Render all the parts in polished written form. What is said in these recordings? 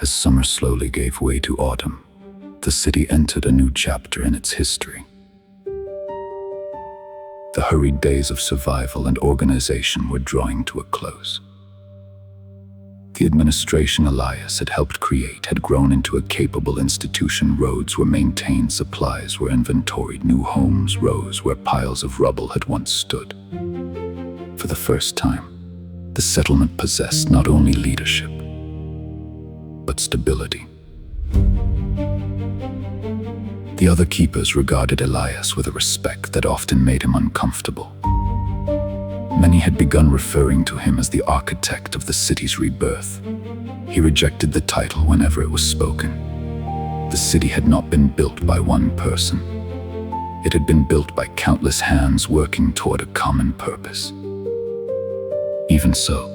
As summer slowly gave way to autumn, the city entered a new chapter in its history. The hurried days of survival and organization were drawing to a close. The administration Elias had helped create had grown into a capable institution. Roads were maintained, supplies were inventoried, new homes rose where piles of rubble had once stood. For the first time, the settlement possessed not only leadership, but stability. The other keepers regarded Elias with a respect that often made him uncomfortable. Many had begun referring to him as the architect of the city's rebirth. He rejected the title whenever it was spoken. The city had not been built by one person. It had been built by countless hands working toward a common purpose. Even so,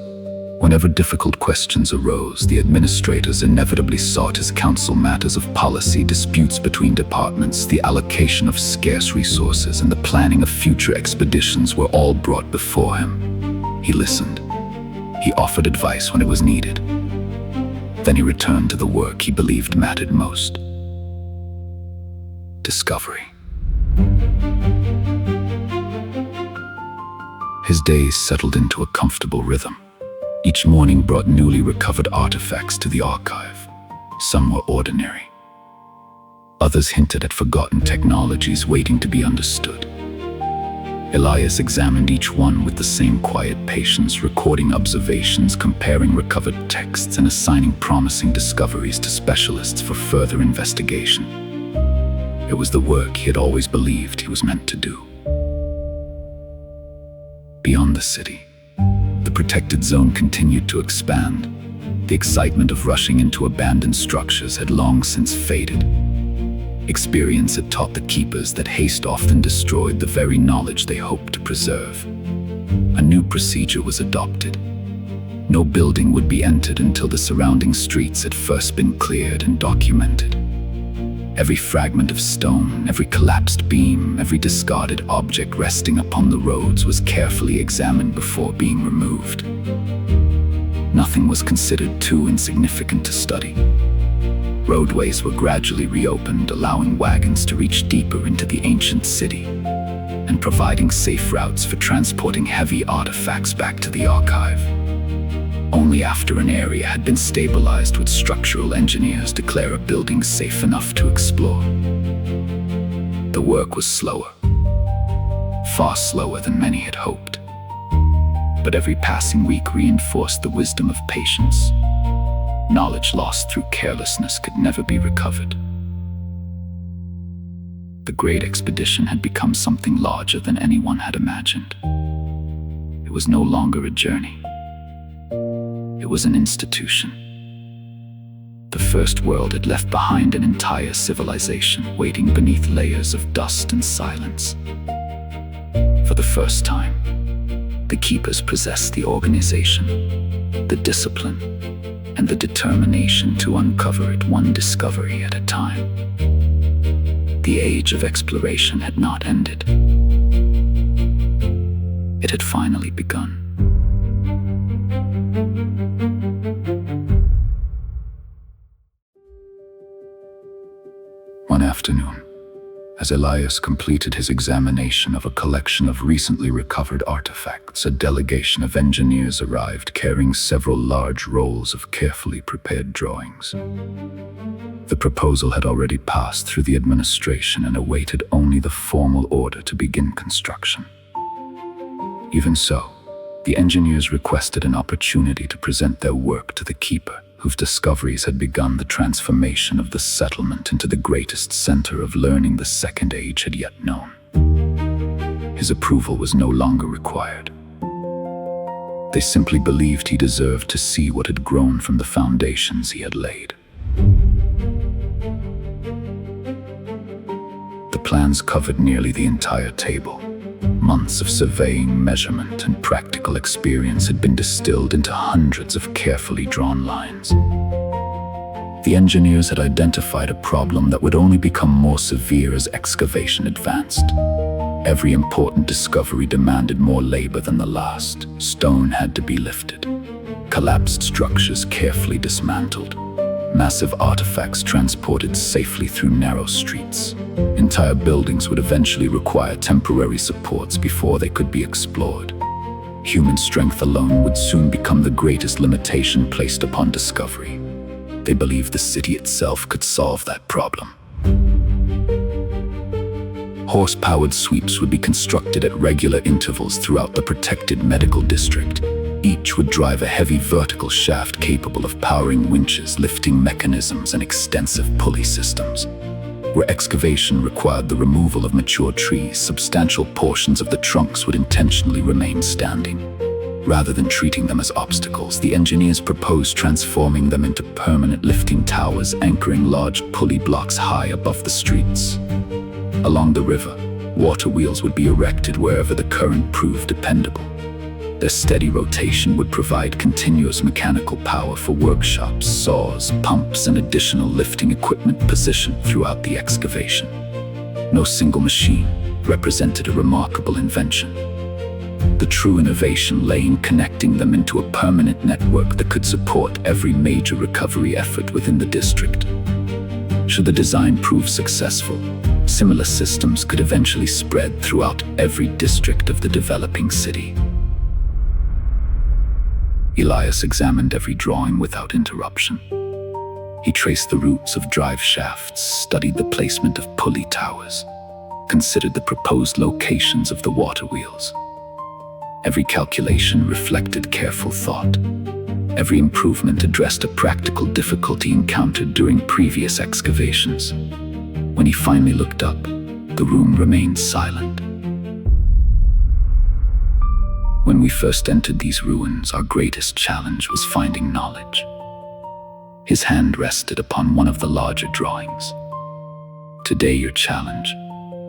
whenever difficult questions arose, the administrators inevitably sought his counsel. Matters of policy, disputes between departments, the allocation of scarce resources, and the planning of future expeditions were all brought before him. He listened. He offered advice when it was needed. Then he returned to the work he believed mattered most: discovery. His days settled into a comfortable rhythm. Each morning brought newly recovered artifacts to the archive. Some were ordinary. Others hinted at forgotten technologies waiting to be understood. Elias examined each one with the same quiet patience, recording observations, comparing recovered texts, and assigning promising discoveries to specialists for further investigation. It was the work he had always believed he was meant to do. Beyond the city, the protected zone continued to expand. The excitement of rushing into abandoned structures had long since faded. Experience had taught the keepers that haste often destroyed the very knowledge they hoped to preserve. A new procedure was adopted. No building would be entered until the surrounding streets had first been cleared and documented. Every fragment of stone, every collapsed beam, every discarded object resting upon the roads was carefully examined before being removed. Nothing was considered too insignificant to study. Roadways were gradually reopened, allowing wagons to reach deeper into the ancient city and providing safe routes for transporting heavy artifacts back to the archive. Only after an area had been stabilized would structural engineers declare a building safe enough to explore. The work was slower, far slower than many had hoped. But every passing week reinforced the wisdom of patience. Knowledge lost through carelessness could never be recovered. The great expedition had become something larger than anyone had imagined. It was no longer a journey. It was an institution. The First World had left behind an entire civilization waiting beneath layers of dust and silence. For the first time, the keepers possessed the organization, the discipline, and the determination to uncover it one discovery at a time. The age of exploration had not ended. It had finally begun. One afternoon, as Elias completed his examination of a collection of recently recovered artifacts, a delegation of engineers arrived carrying several large rolls of carefully prepared drawings. The proposal had already passed through the administration and awaited only the formal order to begin construction. Even so, the engineers requested an opportunity to present their work to the keeper, whose discoveries had begun the transformation of the settlement into the greatest center of learning the Second Age had yet known. His approval was no longer required. They simply believed he deserved to see what had grown from the foundations he had laid. The plans covered nearly the entire table. Months of surveying, measurement, and practical experience had been distilled into hundreds of carefully drawn lines. The engineers had identified a problem that would only become more severe as excavation advanced. Every important discovery demanded more labor than the last. Stone had to be lifted, collapsed structures carefully dismantled, massive artifacts transported safely through narrow streets. Entire buildings would eventually require temporary supports before they could be explored. Human strength alone would soon become the greatest limitation placed upon discovery. They believed the city itself could solve that problem. Horse-powered sweeps would be constructed at regular intervals throughout the protected medical district. Each would drive a heavy vertical shaft capable of powering winches, lifting mechanisms, and extensive pulley systems. Where excavation required the removal of mature trees, substantial portions of the trunks would intentionally remain standing. Rather than treating them as obstacles, the engineers proposed transforming them into permanent lifting towers, anchoring large pulley blocks high above the streets. Along the river, water wheels would be erected wherever the current proved dependable. Their steady rotation would provide continuous mechanical power for workshops, saws, pumps, and additional lifting equipment positioned throughout the excavation. No single machine represented a remarkable invention. The true innovation lay in connecting them into a permanent network that could support every major recovery effort within the district. Should the design prove successful, similar systems could eventually spread throughout every district of the developing city. Elias examined every drawing without interruption. He traced the routes of drive shafts, studied the placement of pulley towers, considered the proposed locations of the water wheels. Every calculation reflected careful thought. Every improvement addressed a practical difficulty encountered during previous excavations. When he finally looked up, the room remained silent. When we first entered these ruins, our greatest challenge was finding knowledge. His hand rested upon one of the larger drawings. Today, your challenge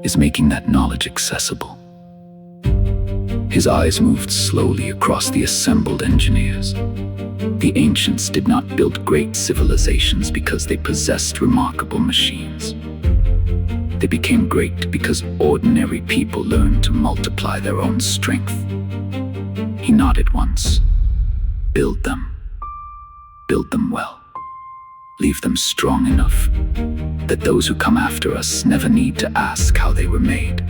is making that knowledge accessible. His eyes moved slowly across the assembled engineers. The ancients did not build great civilizations because they possessed remarkable machines. They became great because ordinary people learned to multiply their own strength. He nodded once. Build them. Build them well. Leave them strong enough that those who come after us never need to ask how they were made.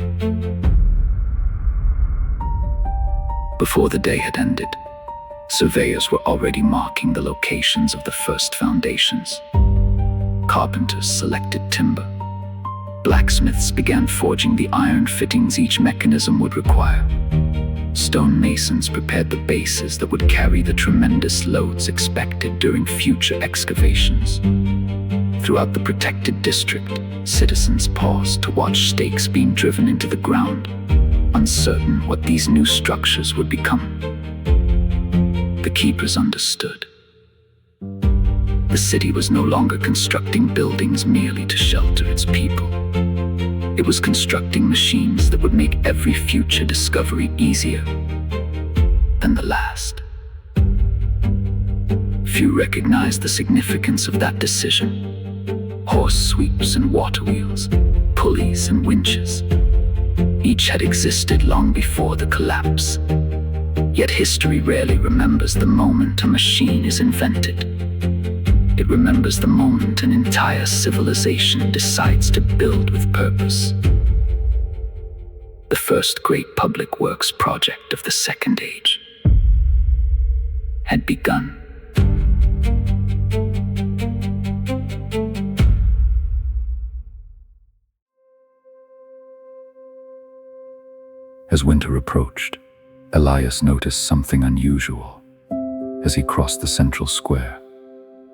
Before the day had ended, surveyors were already marking the locations of the first foundations. Carpenters selected timber. Blacksmiths began forging the iron fittings each mechanism would require. Stone masons prepared the bases that would carry the tremendous loads expected during future excavations. Throughout the protected district, citizens paused to watch stakes being driven into the ground, uncertain what these new structures would become. The keepers understood. The city was no longer constructing buildings merely to shelter its people. It was constructing machines that would make every future discovery easier than the last. Few recognized the significance of that decision. Horse sweeps and water wheels, pulleys and winches, each had existed long before the collapse. Yet history rarely remembers the moment a machine is invented. It remembers the moment an entire civilization decides to build with purpose. The first great public works project of the Second Age had begun. As winter approached, Elias noticed something unusual as he crossed the central square,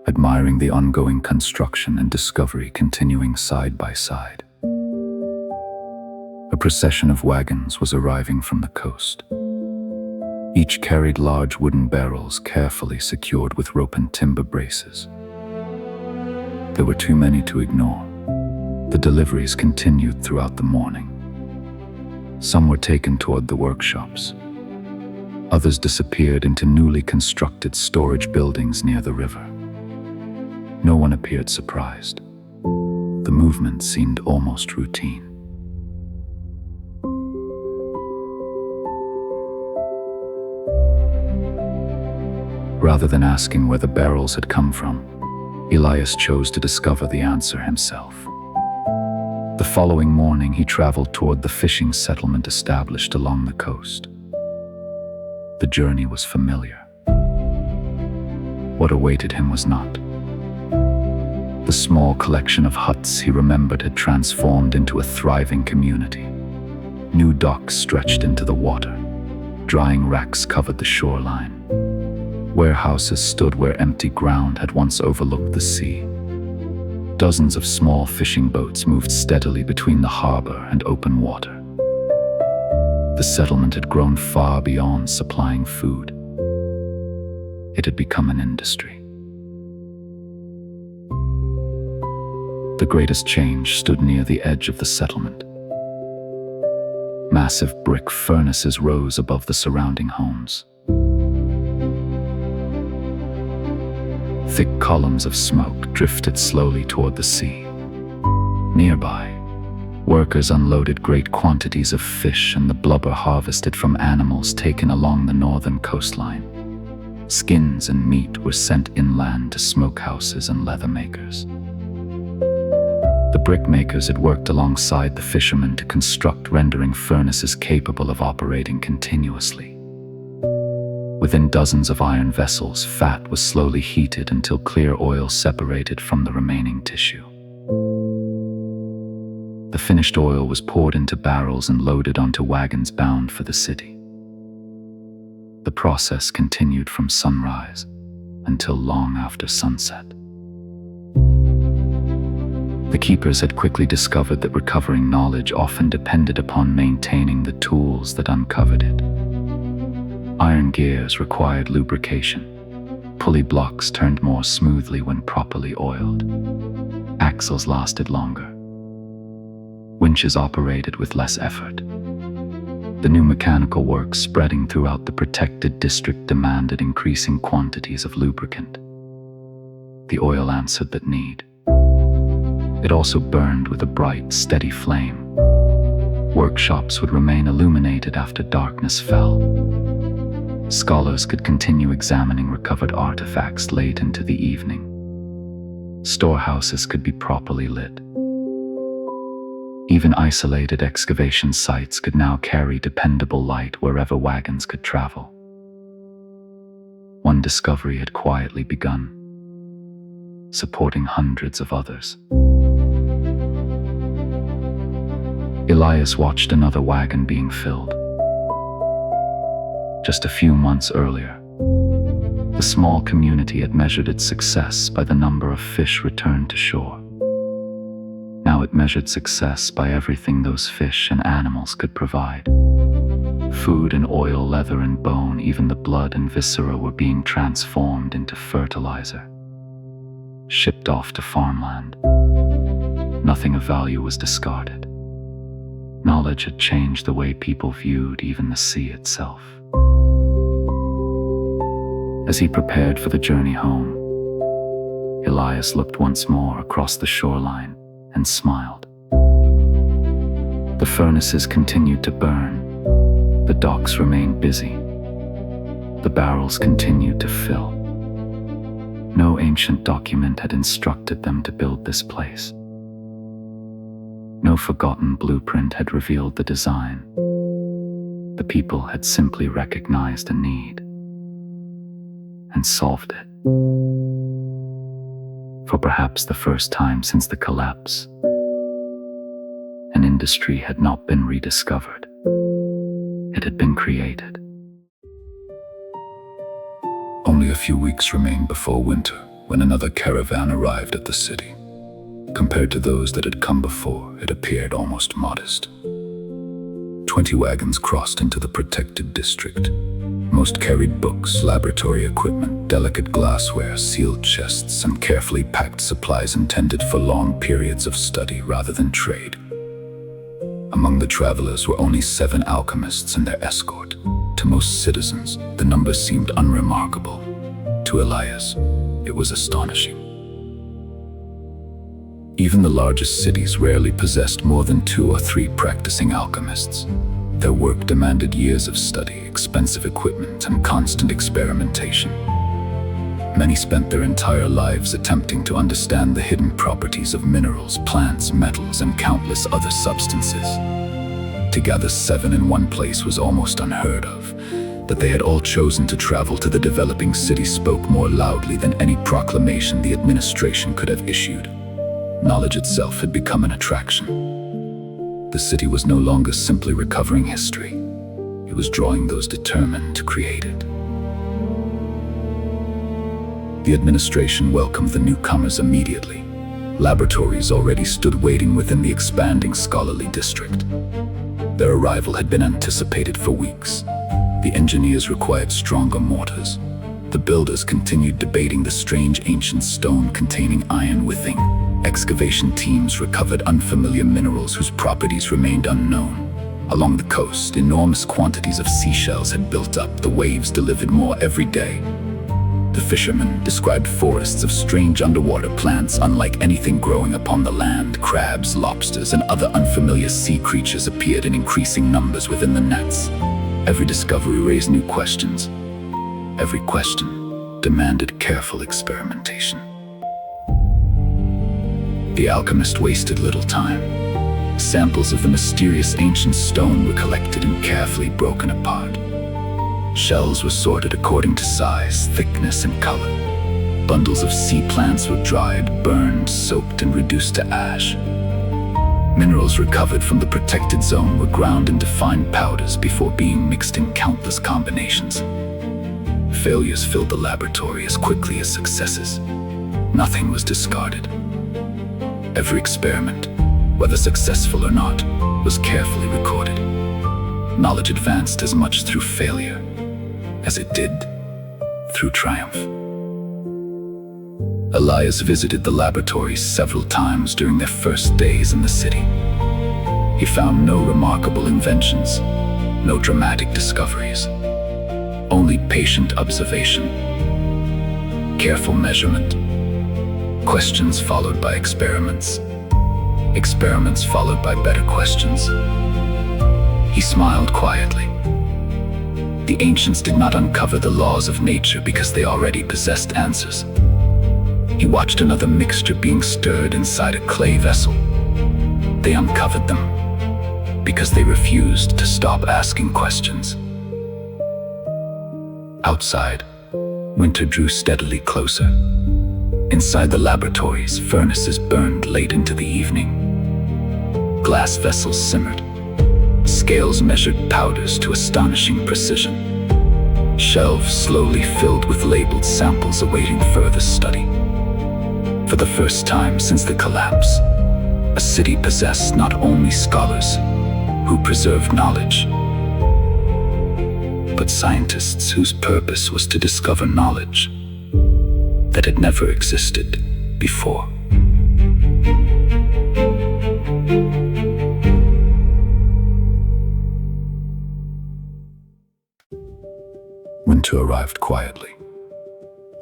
admiring the ongoing construction and discovery continuing side by side. A procession of wagons was arriving from the coast. Each carried large wooden barrels carefully secured with rope and timber braces. There were too many to ignore. The deliveries continued throughout the morning. Some were taken toward the workshops. Others disappeared into newly constructed storage buildings near the river. No one appeared surprised. The movement seemed almost routine. Rather than asking where the barrels had come from, Elias chose to discover the answer himself. The following morning, he traveled toward the fishing settlement established along the coast. The journey was familiar. What awaited him was not. The small collection of huts he remembered had transformed into a thriving community. New docks stretched into the water. Drying racks covered the shoreline. Warehouses stood where empty ground had once overlooked the sea. Dozens of small fishing boats moved steadily between the harbor and open water. The settlement had grown far beyond supplying food. It had become an industry. The greatest change stood near the edge of the settlement. Massive brick furnaces rose above the surrounding homes. Thick columns of smoke drifted slowly toward the sea. Nearby, workers unloaded great quantities of fish and the blubber harvested from animals taken along the northern coastline. Skins and meat were sent inland to smokehouses and leather makers. The brick makers had worked alongside the fishermen to construct rendering furnaces capable of operating continuously. Within dozens of iron vessels, fat was slowly heated until clear oil separated from the remaining tissue. The finished oil was poured into barrels and loaded onto wagons bound for the city. The process continued from sunrise until long after sunset. The keepers had quickly discovered that recovering knowledge often depended upon maintaining the tools that uncovered it. Iron gears required lubrication. Pulley blocks turned more smoothly when properly oiled. Axles lasted longer. Winches operated with less effort. The new mechanical work spreading throughout the protected district demanded increasing quantities of lubricant. The oil answered that need. It also burned with a bright, steady flame. Workshops would remain illuminated after darkness fell. Scholars could continue examining recovered artifacts late into the evening. Storehouses could be properly lit. Even isolated excavation sites could now carry dependable light wherever wagons could travel. One discovery had quietly begun, supporting hundreds of others. Elias watched another wagon being filled. Just a few months earlier, the small community had measured its success by the number of fish returned to shore. Now it measured success by everything those fish and animals could provide. Food and oil, leather and bone, even the blood and viscera were being transformed into fertilizer, shipped off to farmland. Nothing of value was discarded. Knowledge had changed the way people viewed even the sea itself. As he prepared for the journey home, Elias looked once more across the shoreline and smiled. The furnaces continued to burn. The docks remained busy. The barrels continued to fill. No ancient document had instructed them to build this place. No forgotten blueprint had revealed the design. The people had simply recognized a need and solved it. For perhaps the first time since the collapse, an industry had not been rediscovered. It had been created. Only a few weeks remained before winter when another caravan arrived at the city. Compared to those that had come before, it appeared almost modest. 20 wagons crossed into the protected district. Most carried books, laboratory equipment, delicate glassware, sealed chests, and carefully packed supplies intended for long periods of study rather than trade. Among the travelers were only 7 alchemists and their escort. To most citizens, the number seemed unremarkable. To Elias, it was astonishing. Even the largest cities rarely possessed more than 2 or 3 practicing alchemists. Their work demanded years of study, expensive equipment, and constant experimentation. Many spent their entire lives attempting to understand the hidden properties of minerals, plants, metals, and countless other substances. To gather 7 in one place was almost unheard of. That they had all chosen to travel to the developing city spoke more loudly than any proclamation the administration could have issued. Knowledge itself had become an attraction. The city was no longer simply recovering history. It was drawing those determined to create it. The administration welcomed the newcomers immediately. Laboratories already stood waiting within the expanding scholarly district. Their arrival had been anticipated for weeks. The engineers required stronger mortars. The builders continued debating the strange ancient stone containing iron within. Excavation teams recovered unfamiliar minerals whose properties remained unknown. Along the coast, enormous quantities of seashells had built up. The waves delivered more every day. The fishermen described forests of strange underwater plants unlike anything growing upon the land. Crabs, lobsters, and other unfamiliar sea creatures appeared in increasing numbers within the nets. Every discovery raised new questions. Every question demanded careful experimentation. The alchemist wasted little time. Samples of the mysterious ancient stone were collected and carefully broken apart. Shells were sorted according to size, thickness, and color. Bundles of sea plants were dried, burned, soaked, and reduced to ash. Minerals recovered from the protected zone were ground into fine powders before being mixed in countless combinations. Failures filled the laboratory as quickly as successes. Nothing was discarded. Every experiment, whether successful or not, was carefully recorded. Knowledge advanced as much through failure as it did through triumph. Elias visited the laboratories several times during their first days in the city. He found no remarkable inventions, no dramatic discoveries, only patient observation, careful measurement, questions followed by experiments, experiments followed by better questions. He smiled quietly. The ancients did not uncover the laws of nature because they already possessed answers. He watched another mixture being stirred inside a clay vessel. They uncovered them because they refused to stop asking questions. Outside, winter drew steadily closer. Inside the laboratories, furnaces burned late into the evening. Glass vessels simmered. Scales measured powders to astonishing precision. Shelves slowly filled with labeled samples awaiting further study. For the first time since the collapse, a city possessed not only scholars who preserved knowledge, but scientists whose purpose was to discover knowledge that had never existed before. Winter arrived quietly.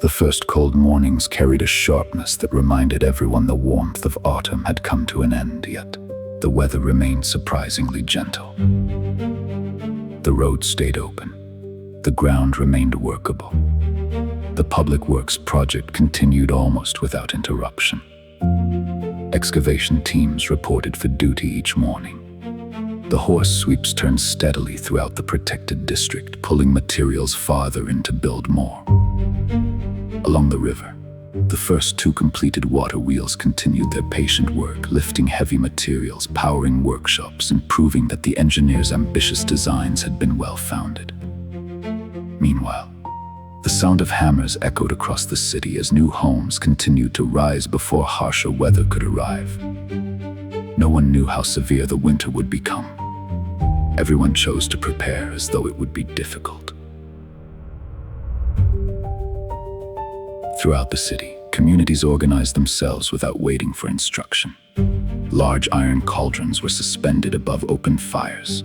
The first cold mornings carried a sharpness that reminded everyone the warmth of autumn had come to an end, yet the weather remained surprisingly gentle. The roads stayed open. The ground remained workable. The public works project continued almost without interruption. Excavation teams reported for duty each morning. The horse sweeps turned steadily throughout the protected district, pulling materials farther in to build more. Along the river, the first 2 completed water wheels continued their patient work, lifting heavy materials, powering workshops, and proving that the engineers' ambitious designs had been well-founded. Meanwhile, the sound of hammers echoed across the city as new homes continued to rise before harsher weather could arrive. No one knew how severe the winter would become. Everyone chose to prepare as though it would be difficult. Throughout the city, communities organized themselves without waiting for instruction. Large iron cauldrons were suspended above open fires.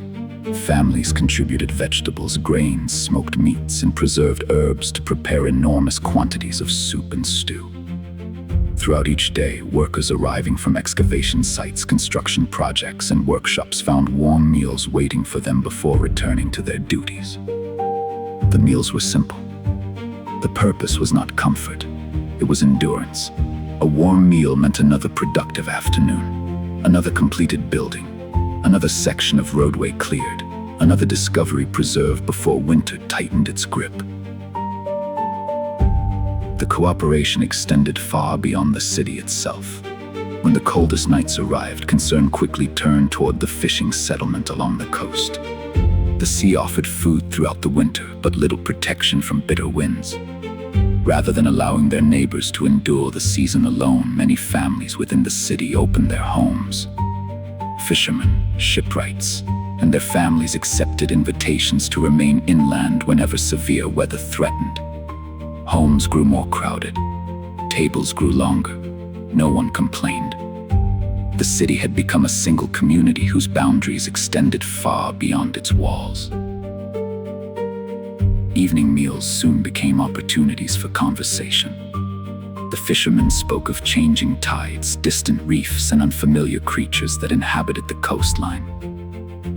Families contributed vegetables, grains, smoked meats, and preserved herbs to prepare enormous quantities of soup and stew. Throughout each day, workers arriving from excavation sites, construction projects, and workshops found warm meals waiting for them before returning to their duties. The meals were simple. The purpose was not comfort, it was endurance. A warm meal meant another productive afternoon, another completed building, another section of roadway cleared, another discovery preserved before winter tightened its grip. The cooperation extended far beyond the city itself. When the coldest nights arrived, concern quickly turned toward the fishing settlement along the coast. The sea offered food throughout the winter, but little protection from bitter winds. Rather than allowing their neighbors to endure the season alone, many families within the city opened their homes. Fishermen, shipwrights, and their families accepted invitations to remain inland whenever severe weather threatened. Homes grew more crowded. Tables grew longer. No one complained. The city had become a single community whose boundaries extended far beyond its walls. Evening meals soon became opportunities for conversation. The fishermen spoke of changing tides, distant reefs, and unfamiliar creatures that inhabited the coastline.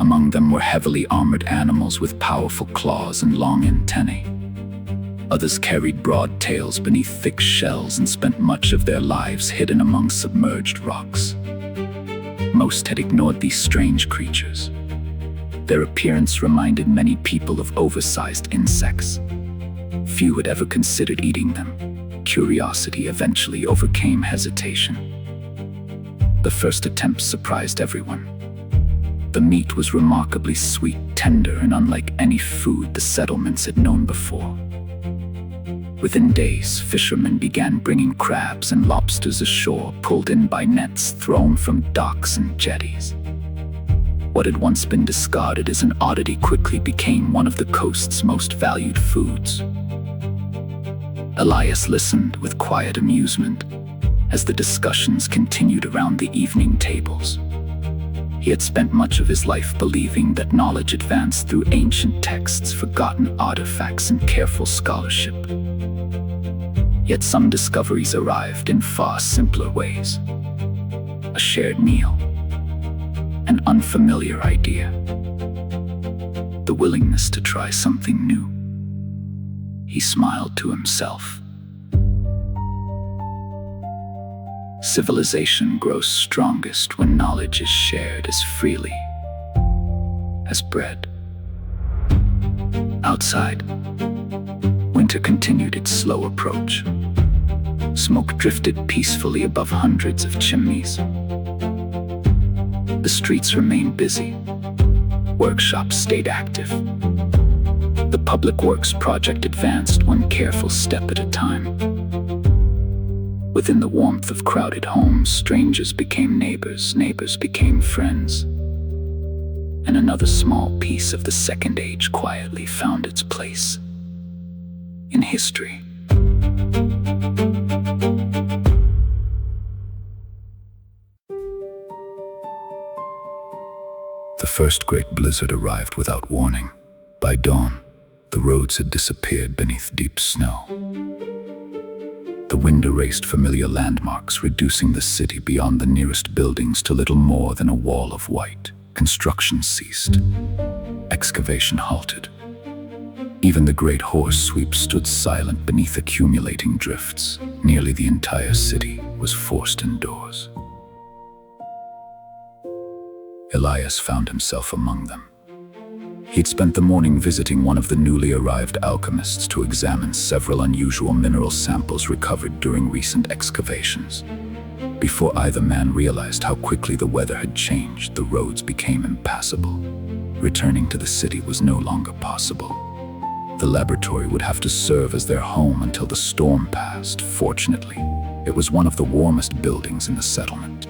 Among them were heavily armored animals with powerful claws and long antennae. Others carried broad tails beneath thick shells and spent much of their lives hidden among submerged rocks. Most had ignored these strange creatures. Their appearance reminded many people of oversized insects. Few had ever considered eating them. Curiosity eventually overcame hesitation. The first attempt surprised everyone. The meat was remarkably sweet, tender, and unlike any food the settlements had known before. Within days, fishermen began bringing crabs and lobsters ashore, pulled in by nets thrown from docks and jetties. What had once been discarded as an oddity quickly became one of the coast's most valued foods. Elias listened with quiet amusement as the discussions continued around the evening tables. He had spent much of his life believing that knowledge advanced through ancient texts, forgotten artifacts, and careful scholarship. Yet some discoveries arrived in far simpler ways. A shared meal, an unfamiliar idea, the willingness to try something new. He smiled to himself. Civilization grows strongest when knowledge is shared as freely as bread. Outside, winter continued its slow approach. Smoke drifted peacefully above hundreds of chimneys. The streets remained busy. Workshops stayed active. The public works project advanced one careful step at a time. Within the warmth of crowded homes, strangers became neighbors, neighbors became friends. And another small piece of the Second Age quietly found its place in history. The first great blizzard arrived without warning. By dawn, the roads had disappeared beneath deep snow. The wind erased familiar landmarks, reducing the city beyond the nearest buildings to little more than a wall of white. Construction ceased. Excavation halted. Even the great horse sweep stood silent beneath accumulating drifts. Nearly the entire city was forced indoors. Elias found himself among them. He'd spent the morning visiting one of the newly arrived alchemists to examine several unusual mineral samples recovered during recent excavations. Before either man realized how quickly the weather had changed, the roads became impassable. Returning to the city was no longer possible. The laboratory would have to serve as their home until the storm passed. Fortunately, it was one of the warmest buildings in the settlement.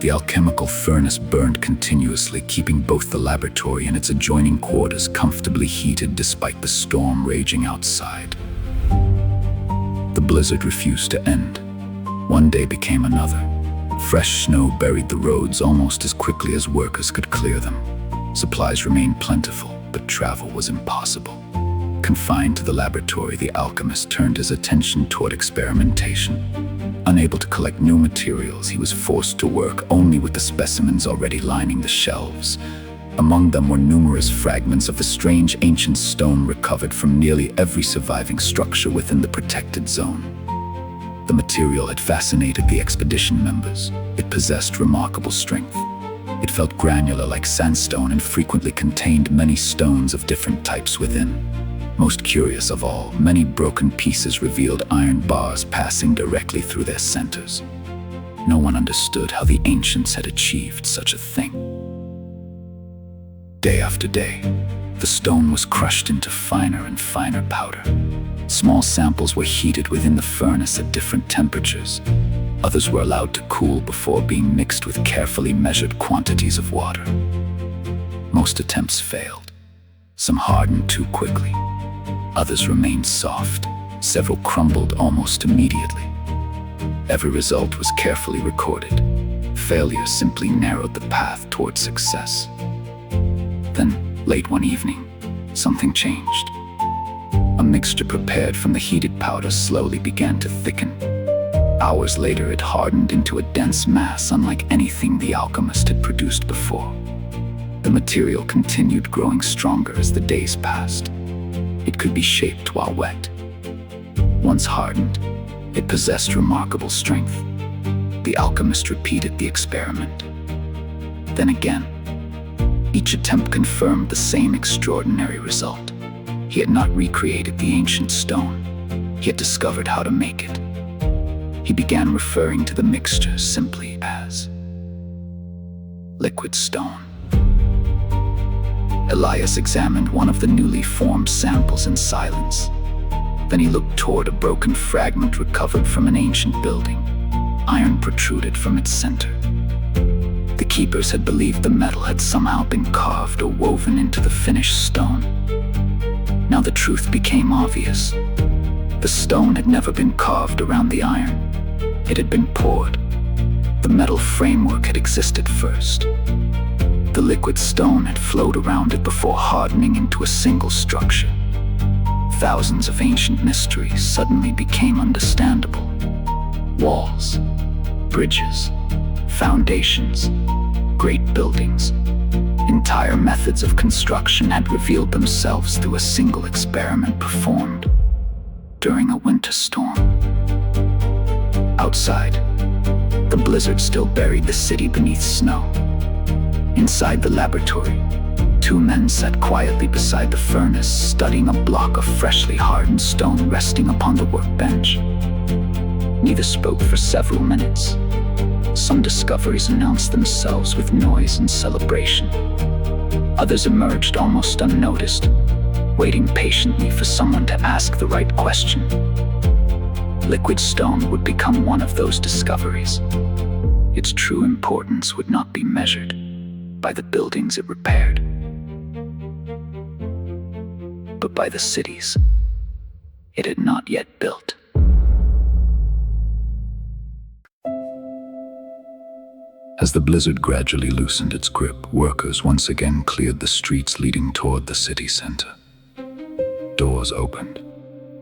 The alchemical furnace burned continuously, keeping both the laboratory and its adjoining quarters comfortably heated despite the storm raging outside. The blizzard refused to end. One day became another. Fresh snow buried the roads almost as quickly as workers could clear them. Supplies remained plentiful, but travel was impossible. Confined to the laboratory, the alchemist turned his attention toward experimentation. Unable to collect new materials, he was forced to work only with the specimens already lining the shelves. Among them were numerous fragments of the strange ancient stone recovered from nearly every surviving structure within the protected zone. The material had fascinated the expedition members. It possessed remarkable strength. It felt granular like sandstone and frequently contained many stones of different types within. Most curious of all, many broken pieces revealed iron bars passing directly through their centers. No one understood how the ancients had achieved such a thing. Day after day, the stone was crushed into finer and finer powder. Small samples were heated within the furnace at different temperatures. Others were allowed to cool before being mixed with carefully measured quantities of water. Most attempts failed. Some hardened too quickly. Others remained soft. Several crumbled almost immediately. Every result was carefully recorded. Failure simply narrowed the path toward success. Then, late one evening, something changed. A mixture prepared from the heated powder slowly began to thicken. Hours later, it hardened into a dense mass unlike anything the alchemist had produced before. The material continued growing stronger as the days passed. It could be shaped while wet. Once hardened, it possessed remarkable strength. The alchemist repeated the experiment. Then again. Each attempt confirmed the same extraordinary result. He had not recreated the ancient stone. He had discovered how to make it. He began referring to the mixture simply as liquid stone. Elias examined one of the newly formed samples in silence. Then he looked toward a broken fragment recovered from an ancient building. Iron protruded from its center. The keepers had believed the metal had somehow been carved or woven into the finished stone. Now the truth became obvious. The stone had never been carved around the iron. It had been poured. The metal framework had existed first. The liquid stone had flowed around it before hardening into a single structure. Thousands of ancient mysteries suddenly became understandable. Walls, bridges, foundations, great buildings. Entire methods of construction had revealed themselves through a single experiment performed during a winter storm. Outside, the blizzard still buried the city beneath snow. Inside the laboratory, two men sat quietly beside the furnace, studying a block of freshly hardened stone resting upon the workbench. Neither spoke for several minutes. Some discoveries announced themselves with noise and celebration. Others emerged almost unnoticed, waiting patiently for someone to ask the right question. Liquid stone would become one of those discoveries. Its true importance would not be measured by the buildings it repaired, but by the cities it had not yet built. As the blizzard gradually loosened its grip, workers once again cleared the streets leading toward the city center. Doors opened.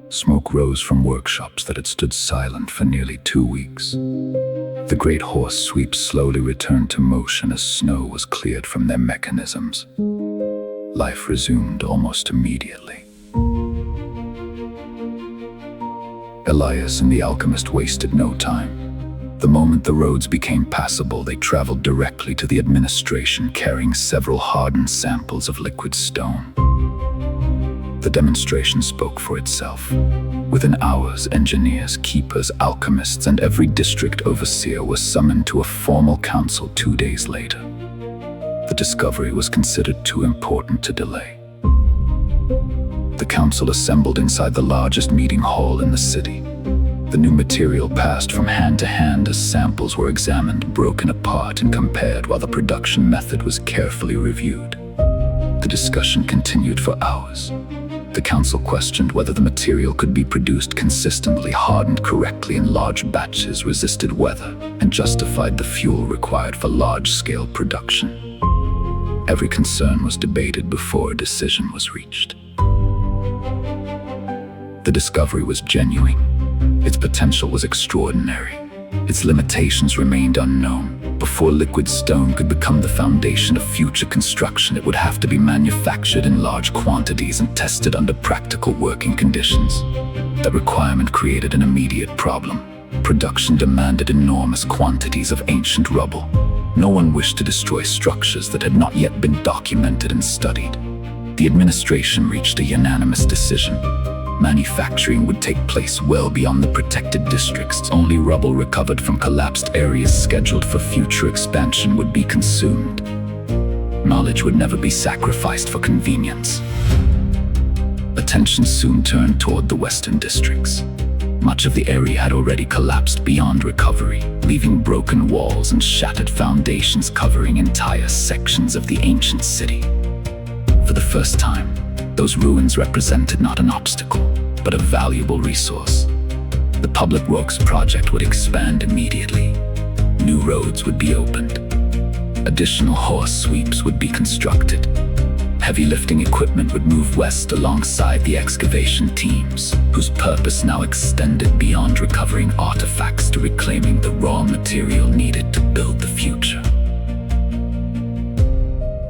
Smoke rose from workshops that had stood silent for nearly 2 weeks. The great horse sweeps slowly returned to motion as snow was cleared from their mechanisms. Life resumed almost immediately. Elias and the alchemist wasted no time. The moment the roads became passable, they traveled directly to the administration, carrying several hardened samples of liquid stone. The demonstration spoke for itself. Within hours, engineers, keepers, alchemists, and every district overseer was summoned to a formal council 2 days later. The discovery was considered too important to delay. The council assembled inside the largest meeting hall in the city. The new material passed from hand to hand as samples were examined, broken apart, and compared while the production method was carefully reviewed. The discussion continued for hours. The council questioned whether the material could be produced consistently, hardened correctly in large batches, resisted weather, and justified the fuel required for large-scale production. Every concern was debated before a decision was reached. The discovery was genuine. Its potential was extraordinary. Its limitations remained unknown. Before liquid stone could become the foundation of future construction, it would have to be manufactured in large quantities and tested under practical working conditions. That requirement created an immediate problem. Production demanded enormous quantities of ancient rubble. No one wished to destroy structures that had not yet been documented and studied. The administration reached a unanimous decision. Manufacturing would take place well beyond the protected districts. Only rubble recovered from collapsed areas scheduled for future expansion would be consumed. Knowledge would never be sacrificed for convenience. Attention soon turned toward the western districts. Much of the area had already collapsed beyond recovery, leaving broken walls and shattered foundations covering entire sections of the ancient city. For the first time, those ruins represented not an obstacle, but a valuable resource. The public works project would expand immediately. New roads would be opened. Additional horse sweeps would be constructed. Heavy lifting equipment would move west alongside the excavation teams, whose purpose now extended beyond recovering artifacts to reclaiming the raw material needed to build the future.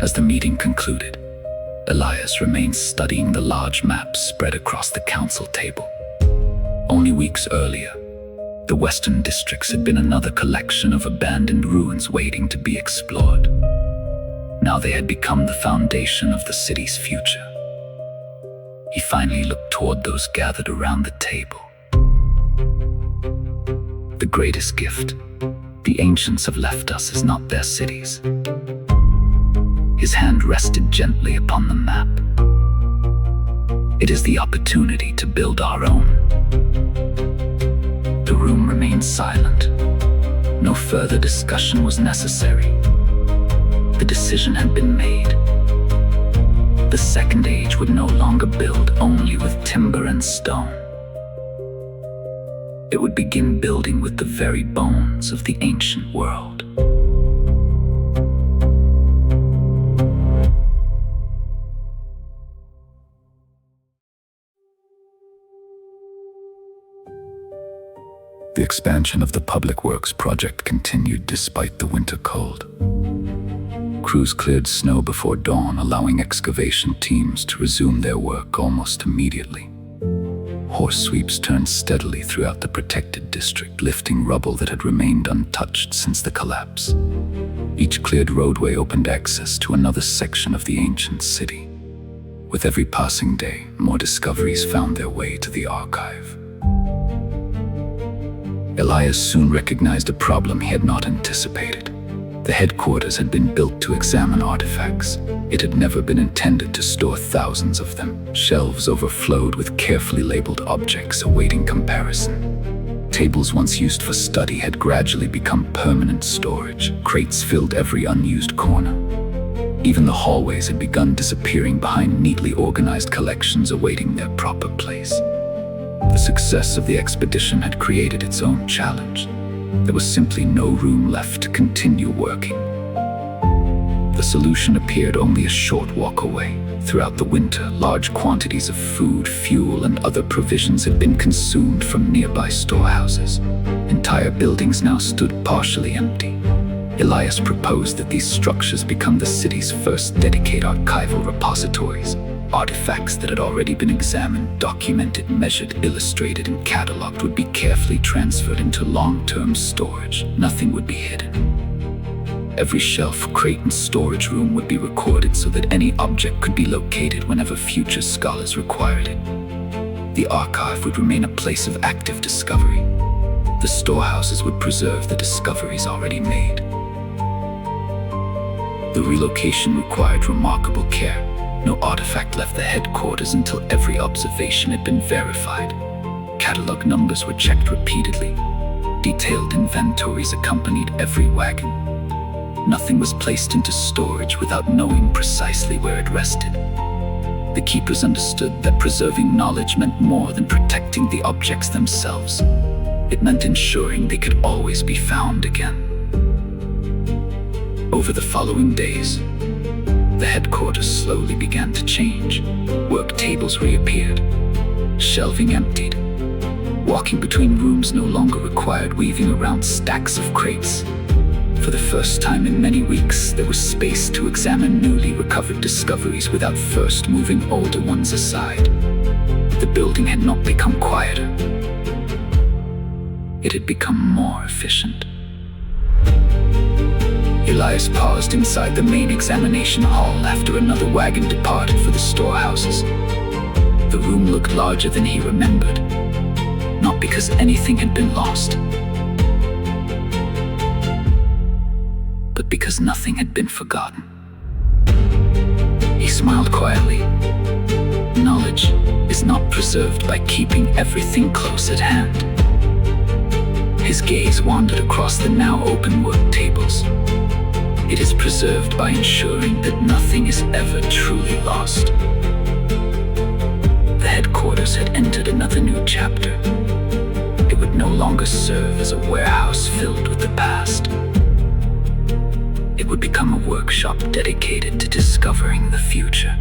As the meeting concluded, Elias remained studying the large map spread across the council table. Only weeks earlier, the western districts had been another collection of abandoned ruins waiting to be explored. Now they had become the foundation of the city's future. He finally looked toward those gathered around the table. The greatest gift the ancients have left us is not their cities. His hand rested gently upon the map. It is the opportunity to build our own. The room remained silent. No further discussion was necessary. The decision had been made. The Second Age would no longer build only with timber and stone. It would begin building with the very bones of the ancient world. The expansion of the public works project continued despite the winter cold. Crews cleared snow before dawn, allowing excavation teams to resume their work almost immediately. Horse sweeps turned steadily throughout the protected district, lifting rubble that had remained untouched since the collapse. Each cleared roadway opened access to another section of the ancient city. With every passing day, more discoveries found their way to the archive. Elias soon recognized a problem he had not anticipated. The headquarters had been built to examine artifacts. It had never been intended to store thousands of them. Shelves overflowed with carefully labeled objects awaiting comparison. Tables once used for study had gradually become permanent storage. Crates filled every unused corner. Even the hallways had begun disappearing behind neatly organized collections awaiting their proper place. The success of the expedition had created its own challenge. There was simply no room left to continue working. The solution appeared only a short walk away. Throughout the winter, large quantities of food, fuel, and other provisions had been consumed from nearby storehouses. Entire buildings now stood partially empty. Elias proposed that these structures become the city's first dedicated archival repositories. Artifacts that had already been examined, documented, measured, illustrated, and cataloged would be carefully transferred into long-term storage. Nothing would be hidden. Every shelf, crate, and storage room would be recorded so that any object could be located whenever future scholars required it. The archive would remain a place of active discovery. The storehouses would preserve the discoveries already made. The relocation required remarkable care. No artifact left the headquarters until every observation had been verified. Catalog numbers were checked repeatedly. Detailed inventories accompanied every wagon. Nothing was placed into storage without knowing precisely where it rested. The keepers understood that preserving knowledge meant more than protecting the objects themselves. It meant ensuring they could always be found again. Over the following days, the headquarters slowly began to change. Work tables reappeared. Shelving emptied. Walking between rooms no longer required weaving around stacks of crates. For the first time in many weeks, there was space to examine newly recovered discoveries without first moving older ones aside. The building had not become quieter. It had become more efficient. Elias paused inside the main examination hall after another wagon departed for the storehouses. The room looked larger than he remembered, not because anything had been lost, but because nothing had been forgotten. He smiled quietly. Knowledge is not preserved by keeping everything close at hand. His gaze wandered across the now open work tables. It is preserved by ensuring that nothing is ever truly lost. The headquarters had entered another new chapter. It would no longer serve as a warehouse filled with the past. It would become a workshop dedicated to discovering the future.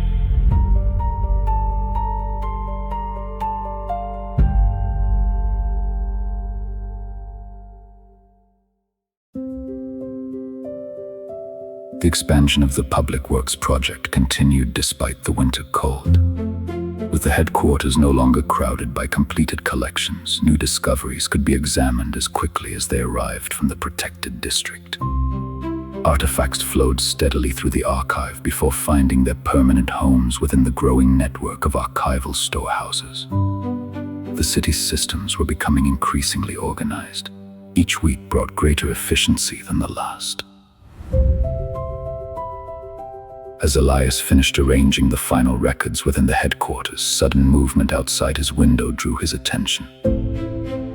The expansion of the Public Works project continued despite the winter cold. With the headquarters no longer crowded by completed collections, new discoveries could be examined as quickly as they arrived from the protected district. Artifacts flowed steadily through the archive before finding their permanent homes within the growing network of archival storehouses. The city's systems were becoming increasingly organized. Each week brought greater efficiency than the last. As Elias finished arranging the final records within the headquarters, sudden movement outside his window drew his attention.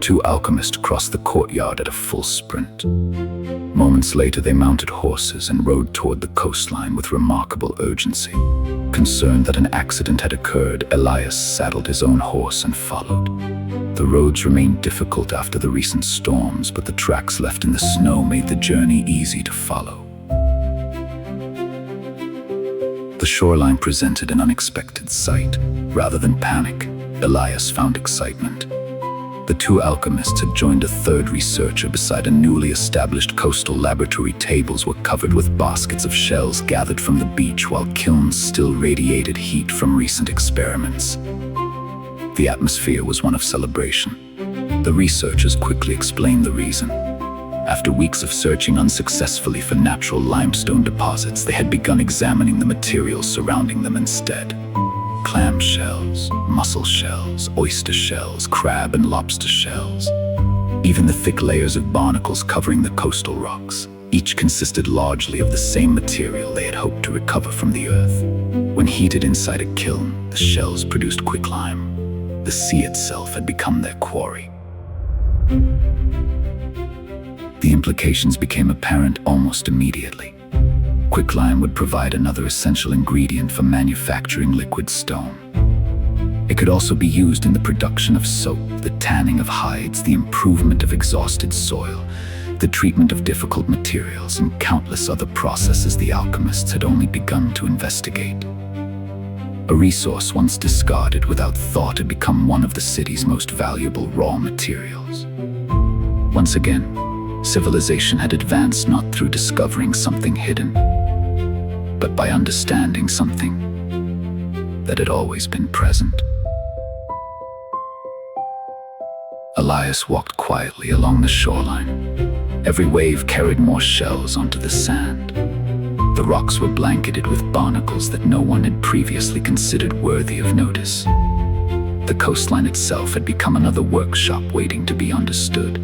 Two alchemists crossed the courtyard at a full sprint. Moments later, they mounted horses and rode toward the coastline with remarkable urgency. Concerned that an accident had occurred, Elias saddled his own horse and followed. The roads remained difficult after the recent storms, but the tracks left in the snow made the journey easy to follow. The shoreline presented an unexpected sight. Rather than panic, Elias found excitement. The two alchemists had joined a third researcher beside a newly established coastal laboratory. Tables were covered with baskets of shells gathered from the beach, while kilns still radiated heat from recent experiments. The atmosphere was one of celebration. The researchers quickly explained the reason. After weeks of searching unsuccessfully for natural limestone deposits, they had begun examining the materials surrounding them instead. Clam shells, mussel shells, oyster shells, crab and lobster shells. Even the thick layers of barnacles covering the coastal rocks. Each consisted largely of the same material they had hoped to recover from the earth. When heated inside a kiln, the shells produced quicklime. The sea itself had become their quarry. The implications became apparent almost immediately. Quicklime would provide another essential ingredient for manufacturing liquid stone. It could also be used in the production of soap, the tanning of hides, the improvement of exhausted soil, the treatment of difficult materials, and countless other processes the alchemists had only begun to investigate. A resource once discarded without thought had become one of the city's most valuable raw materials. Once again, civilization had advanced not through discovering something hidden, but by understanding something that had always been present. Elias walked quietly along the shoreline. Every wave carried more shells onto the sand. The rocks were blanketed with barnacles that no one had previously considered worthy of notice. The coastline itself had become another workshop waiting to be understood.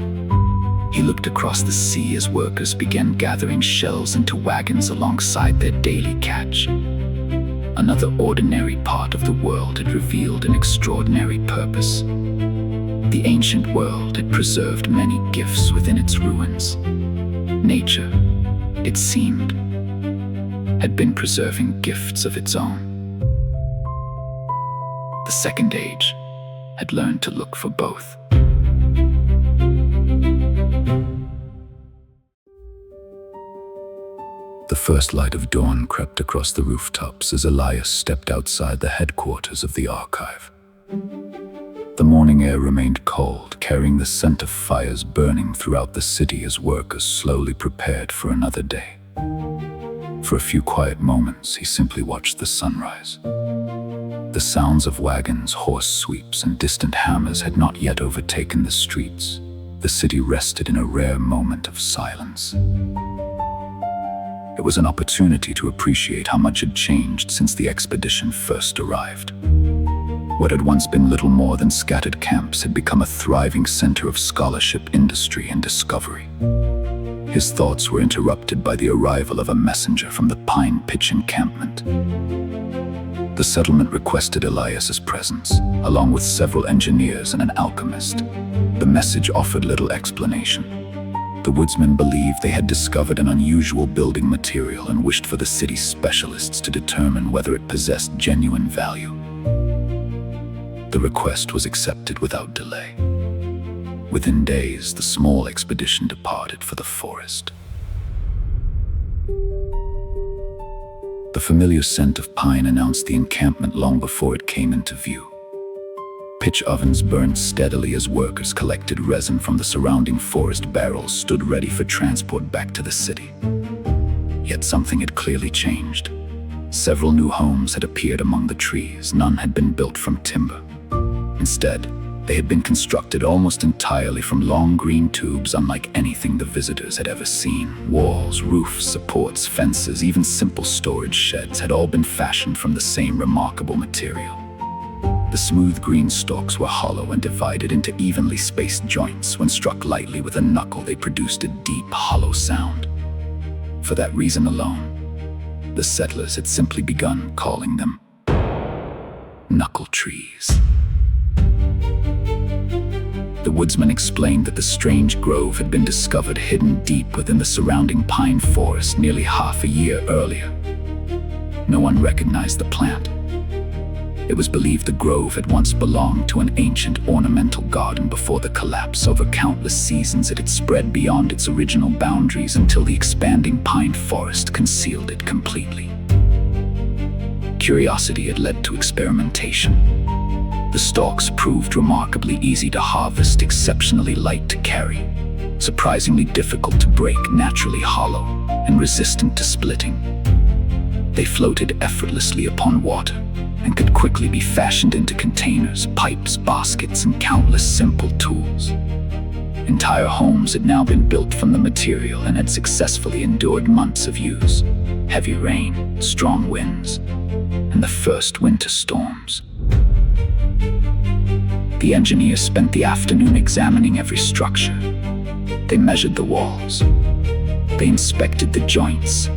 He looked across the sea as workers began gathering shells into wagons alongside their daily catch. Another ordinary part of the world had revealed an extraordinary purpose. The ancient world had preserved many gifts within its ruins. Nature, it seemed, had been preserving gifts of its own. The Second Age had learned to look for both. The first light of dawn crept across the rooftops as Elias stepped outside the headquarters of the archive. The morning air remained cold, carrying the scent of fires burning throughout the city as workers slowly prepared for another day. For a few quiet moments, he simply watched the sunrise. The sounds of wagons, horse sweeps, and distant hammers had not yet overtaken the streets. The city rested in a rare moment of silence. It was an opportunity to appreciate how much had changed since the expedition first arrived. What had once been little more than scattered camps had become a thriving center of scholarship, industry, and discovery. His thoughts were interrupted by the arrival of a messenger from the Pine Pitch encampment. The settlement requested Elias's presence, along with several engineers and an alchemist. The message offered little explanation. The woodsmen believed they had discovered an unusual building material and wished for the city's specialists to determine whether it possessed genuine value. The request was accepted without delay. Within days, the small expedition departed for the forest. The familiar scent of pine announced the encampment long before it came into view. Pitch ovens burned steadily as workers collected resin from the surrounding forest. Barrels stood ready for transport back to the city. Yet something had clearly changed. Several new homes had appeared among the trees. None had been built from timber. Instead, they had been constructed almost entirely from long green tubes, unlike anything the visitors had ever seen. Walls, roofs, supports, fences, even simple storage sheds had all been fashioned from the same remarkable material. The smooth green stalks were hollow and divided into evenly spaced joints. When struck lightly with a knuckle, they produced a deep, hollow sound. For that reason alone, the settlers had simply begun calling them knuckle trees. The woodsman explained that the strange grove had been discovered hidden deep within the surrounding pine forest nearly half a year earlier. No one recognized the plant. It was believed the grove had once belonged to an ancient ornamental garden. Before the collapse, over countless seasons it had spread beyond its original boundaries until the expanding pine forest concealed it completely. Curiosity had led to experimentation. The stalks proved remarkably easy to harvest, exceptionally light to carry, surprisingly difficult to break, naturally hollow, and resistant to splitting. They floated effortlessly upon water and could quickly be fashioned into containers, pipes, baskets, and countless simple tools. Entire homes had now been built from the material and had successfully endured months of use, heavy rain, strong winds, and the first winter storms. The engineers spent the afternoon examining every structure. They measured the walls. They inspected the joints.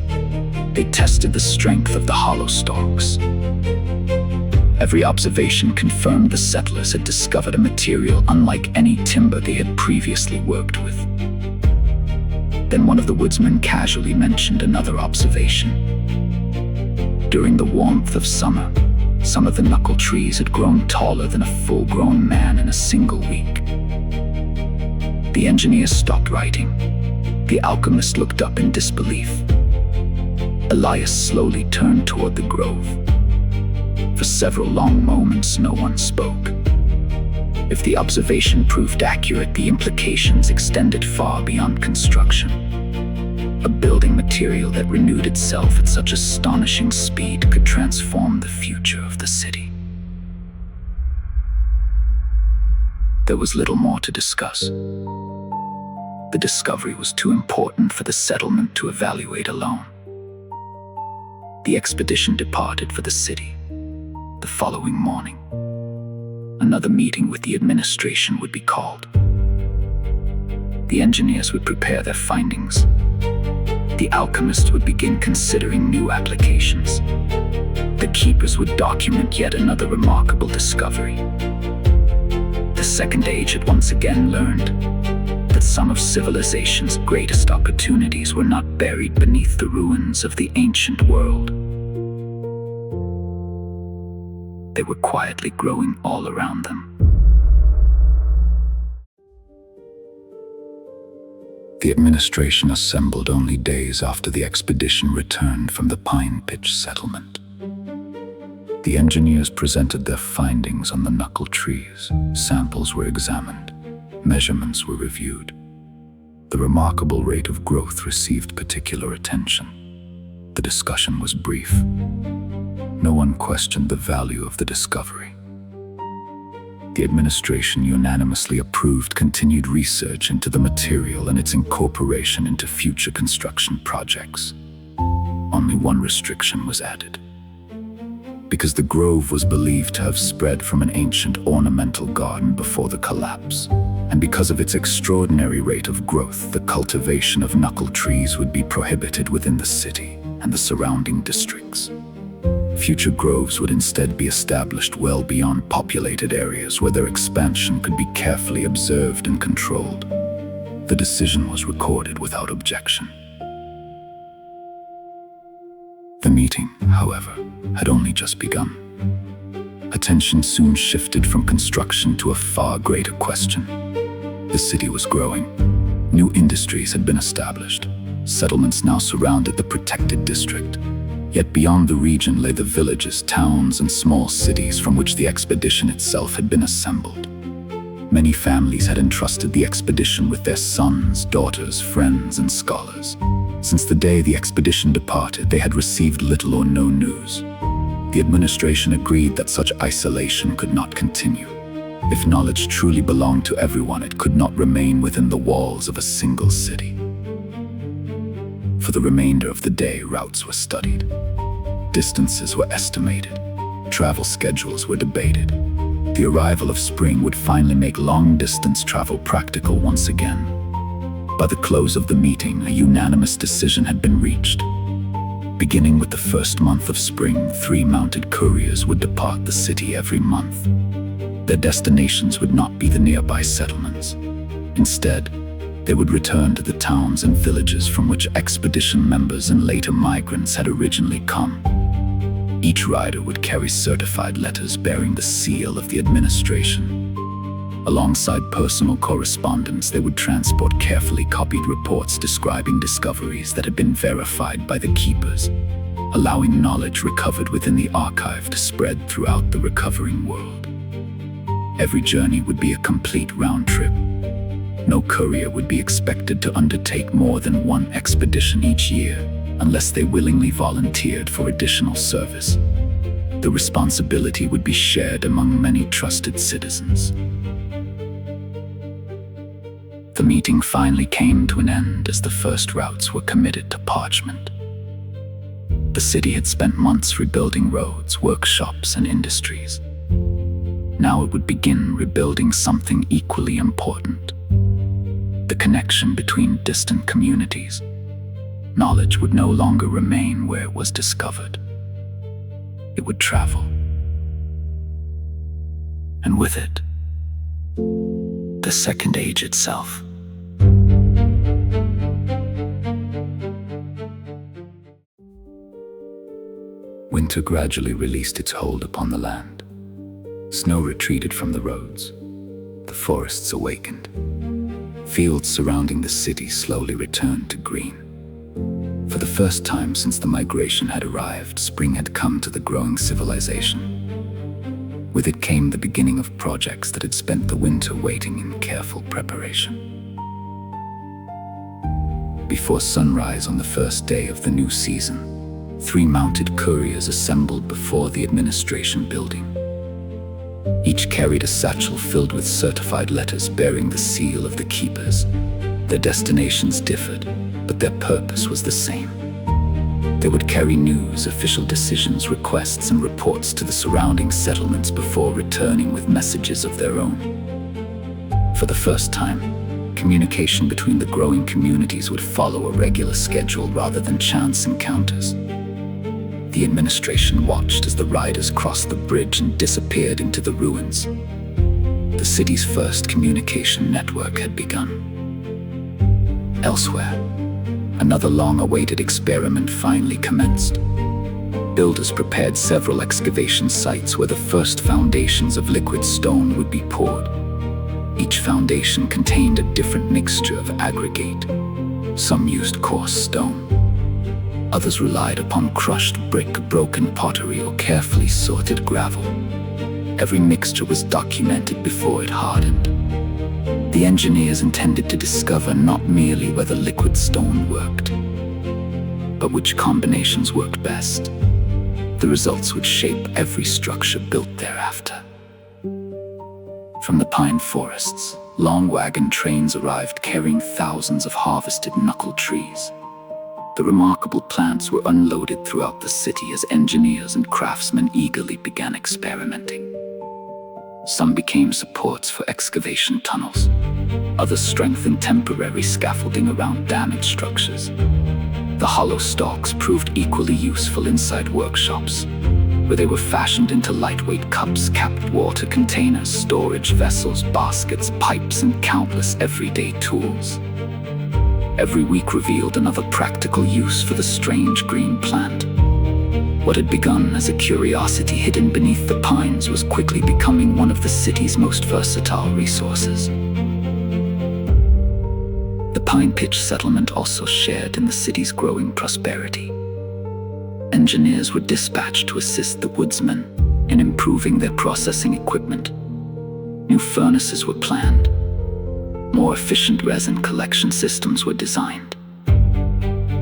They tested the strength of the hollow stalks. Every observation confirmed the settlers had discovered a material unlike any timber they had previously worked with. Then one of the woodsmen casually mentioned another observation. During the warmth of summer, some of the knuckle trees had grown taller than a full-grown man in a single week. The engineer stopped writing. The alchemist looked up in disbelief. Elias slowly turned toward the grove. For several long moments, no one spoke. If the observation proved accurate, the implications extended far beyond construction. A building material that renewed itself at such astonishing speed could transform the future of the city. There was little more to discuss. The discovery was too important for the settlement to evaluate alone. The expedition departed for the city. The following morning, another meeting with the administration would be called. The engineers would prepare their findings. The alchemist would begin considering new applications. The keepers would document yet another remarkable discovery. The Second Age had once again learned that some of civilization's greatest opportunities were not buried beneath the ruins of the ancient world. They were quietly growing all around them. The administration assembled only days after the expedition returned from the Pine Pitch settlement. The engineers presented their findings on the knuckle trees. Samples were examined. Measurements were reviewed. The remarkable rate of growth received particular attention. The discussion was brief. No one questioned the value of the discovery. The administration unanimously approved continued research into the material and its incorporation into future construction projects. Only one restriction was added. Because the grove was believed to have spread from an ancient ornamental garden before the collapse, and because of its extraordinary rate of growth, the cultivation of knuckle trees would be prohibited within the city and the surrounding districts. Future groves would instead be established well beyond populated areas where their expansion could be carefully observed and controlled. The decision was recorded without objection. The meeting, however, had only just begun. Attention soon shifted from construction to a far greater question. The city was growing. New industries had been established. Settlements now surrounded the protected district. Yet beyond the region lay the villages, towns, and small cities from which the expedition itself had been assembled. Many families had entrusted the expedition with their sons, daughters, friends, and scholars. Since the day the expedition departed, they had received little or no news. The administration agreed that such isolation could not continue. If knowledge truly belonged to everyone, it could not remain within the walls of a single city. For the remainder of the day, routes were studied. Distances were estimated. Travel schedules were debated. The arrival of spring would finally make long-distance travel practical once again. By the close of the meeting, a unanimous decision had been reached. Beginning with the first month of spring, 3 mounted couriers would depart the city every month. Their destinations would not be the nearby settlements. Instead, they would return to the towns and villages from which expedition members and later migrants had originally come. Each rider would carry certified letters bearing the seal of the administration. Alongside personal correspondence, they would transport carefully copied reports describing discoveries that had been verified by the keepers, allowing knowledge recovered within the archive to spread throughout the recovering world. Every journey would be a complete round trip. No courier would be expected to undertake more than one expedition each year, unless they willingly volunteered for additional service. The responsibility would be shared among many trusted citizens. The meeting finally came to an end as the first routes were committed to parchment. The city had spent months rebuilding roads, workshops, and industries. Now it would begin rebuilding something equally important: the connection between distant communities. Knowledge would no longer remain where it was discovered. It would travel. And with it, the Second Age itself. Winter gradually released its hold upon the land. Snow retreated from the roads. The forests awakened. Fields surrounding the city slowly returned to green. For the first time since the migration had arrived, spring had come to the growing civilization. With it came the beginning of projects that had spent the winter waiting in careful preparation. Before sunrise on the first day of the new season, 3 mounted couriers assembled before the administration building. Each carried a satchel filled with certified letters bearing the seal of the keepers. Their destinations differed, but their purpose was the same. They would carry news, official decisions, requests, and reports to the surrounding settlements before returning with messages of their own. For the first time, communication between the growing communities would follow a regular schedule rather than chance encounters. The administration watched as the riders crossed the bridge and disappeared into the ruins. The city's first communication network had begun. Elsewhere, another long-awaited experiment finally commenced. Builders prepared several excavation sites where the first foundations of liquid stone would be poured. Each foundation contained a different mixture of aggregate. Some used coarse stone, Others relied upon crushed brick, broken pottery, or carefully sorted gravel. Every mixture was documented before it hardened. The engineers intended to discover not merely whether liquid stone worked, but which combinations worked best. The results would shape every structure built thereafter. From the pine forests, long wagon trains arrived carrying thousands of harvested knuckle trees. The remarkable plants were unloaded throughout the city as engineers and craftsmen eagerly began experimenting. Some became supports for excavation tunnels. Others strengthened temporary scaffolding around damaged structures. The hollow stalks proved equally useful inside workshops, where they were fashioned into lightweight cups, capped water containers, storage vessels, baskets, pipes, and countless everyday tools. Every week revealed another practical use for the strange green plant. What had begun as a curiosity hidden beneath the pines was quickly becoming one of the city's most versatile resources. The Pine Pitch settlement also shared in the city's growing prosperity. Engineers were dispatched to assist the woodsmen in improving their processing equipment. New furnaces were planned. More efficient resin collection systems were designed.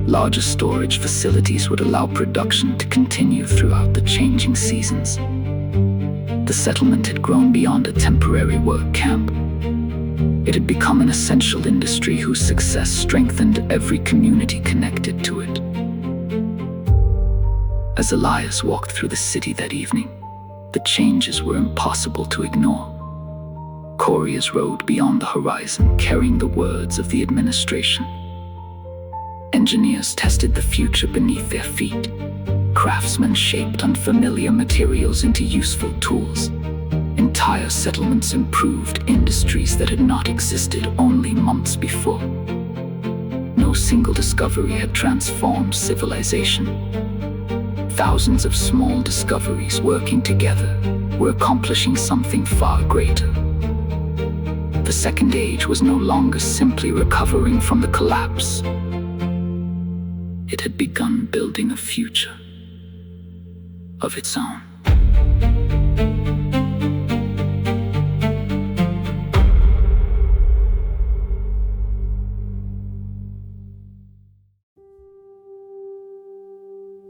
Larger storage facilities would allow production to continue throughout the changing seasons. The settlement had grown beyond a temporary work camp. It had become an essential industry whose success strengthened every community connected to it. As Elias walked through the city that evening, the changes were impossible to ignore. Couriers rode beyond the horizon, carrying the words of the administration. Engineers tested the future beneath their feet. Craftsmen shaped unfamiliar materials into useful tools. Entire settlements improved industries that had not existed only months before. No single discovery had transformed civilization. Thousands of small discoveries working together were accomplishing something far greater. The Second Age was no longer simply recovering from the collapse. It had begun building a future of its own.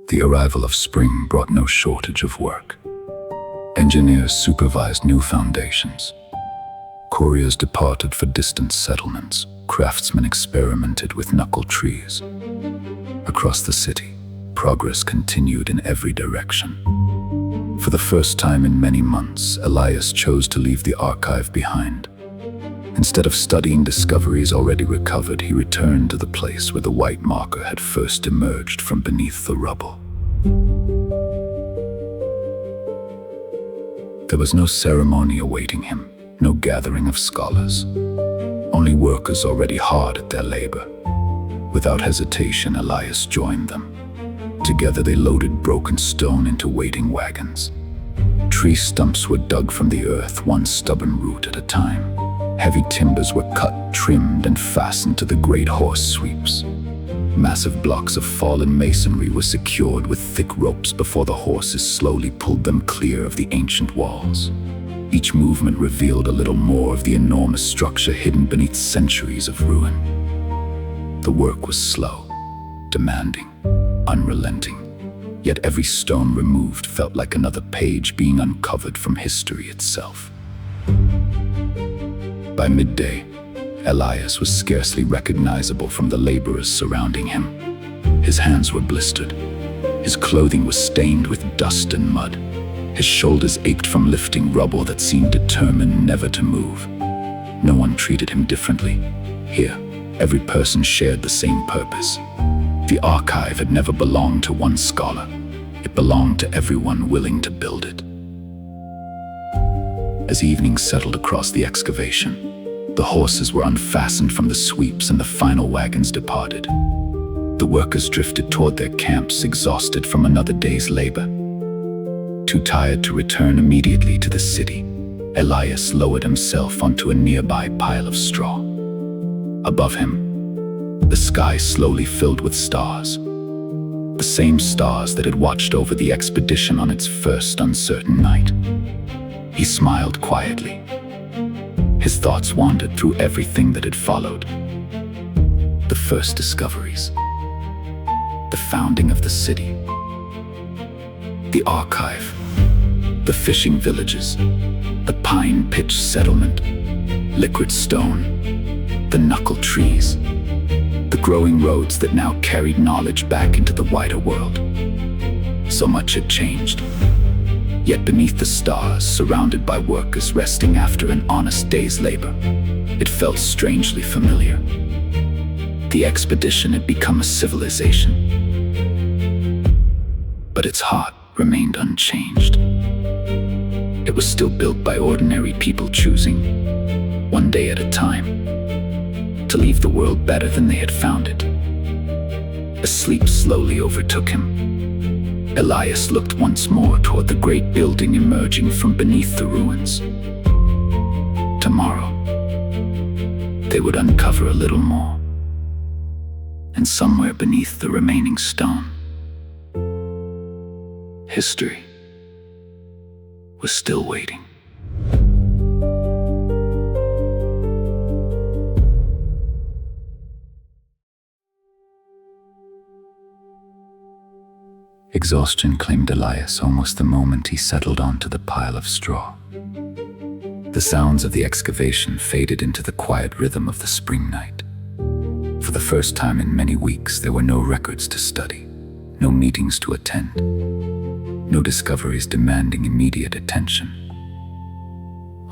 The arrival of spring brought no shortage of work. Engineers supervised new foundations. Couriers departed for distant settlements. Craftsmen experimented with knuckle trees. Across the city, progress continued in every direction. For the first time in many months, Elias chose to leave the archive behind. Instead of studying discoveries already recovered, he returned to the place where the white marker had first emerged from beneath the rubble. There was no ceremony awaiting him, no gathering of scholars. Only workers already hard at their labor. Without hesitation, Elias joined them. Together they loaded broken stone into waiting wagons. Tree stumps were dug from the earth, one stubborn root at a time. Heavy timbers were cut, trimmed, and fastened to the great horse sweeps. Massive blocks of fallen masonry were secured with thick ropes before the horses slowly pulled them clear of the ancient walls. Each movement revealed a little more of the enormous structure hidden beneath centuries of ruin. The work was slow, demanding, unrelenting. Yet every stone removed felt like another page being uncovered from history itself. By midday, Elias was scarcely recognizable from the laborers surrounding him. His hands were blistered. His clothing was stained with dust and mud. His shoulders ached from lifting rubble that seemed determined never to move. No one treated him differently. Here, every person shared the same purpose. The archive had never belonged to one scholar. It belonged to everyone willing to build it. As evening settled across the excavation, the horses were unfastened from the sweeps and the final wagons departed. The workers drifted toward their camps, exhausted from another day's labor. Too tired to return immediately to the city, Elias lowered himself onto a nearby pile of straw. Above him, the sky slowly filled with stars. the same stars that had watched over the expedition on its first uncertain night. He smiled quietly. His thoughts wandered through everything that had followed. The first discoveries, the founding of the city, the archive, the fishing villages, the pine pitch settlement, liquid stone, the knuckle trees, the growing roads that now carried knowledge back into the wider world. So much had changed. Yet beneath the stars, surrounded by workers resting after an honest day's labor, it felt strangely familiar. The expedition had become a civilization, but its heart remained unchanged. It was still built by ordinary people choosing, one day at a time, to leave the world better than they had found it. A sleep slowly overtook him. Elias looked once more toward the great building emerging from beneath the ruins. Tomorrow, they would uncover a little more, and somewhere beneath the remaining stone, history was still waiting. Exhaustion claimed Elias almost the moment he settled onto the pile of straw. The sounds of the excavation faded into the quiet rhythm of the spring night. For the first time in many weeks, there were no records to study, no meetings to attend, no discoveries demanding immediate attention.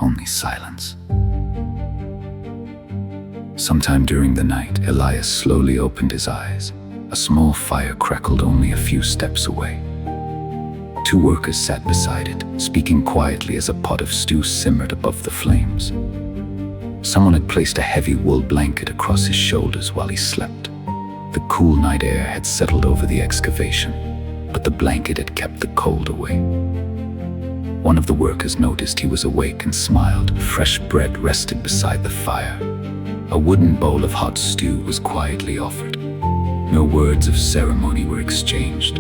Only silence. Sometime during the night, Elias slowly opened his eyes. A small fire crackled only a few steps away. Two workers sat beside it, speaking quietly as a pot of stew simmered above the flames. Someone had placed a heavy wool blanket across his shoulders while he slept. The cool night air had settled over the excavation, but the blanket had kept the cold away. One of the workers noticed he was awake and smiled. Fresh bread rested beside the fire. A wooden bowl of hot stew was quietly offered. No words of ceremony were exchanged,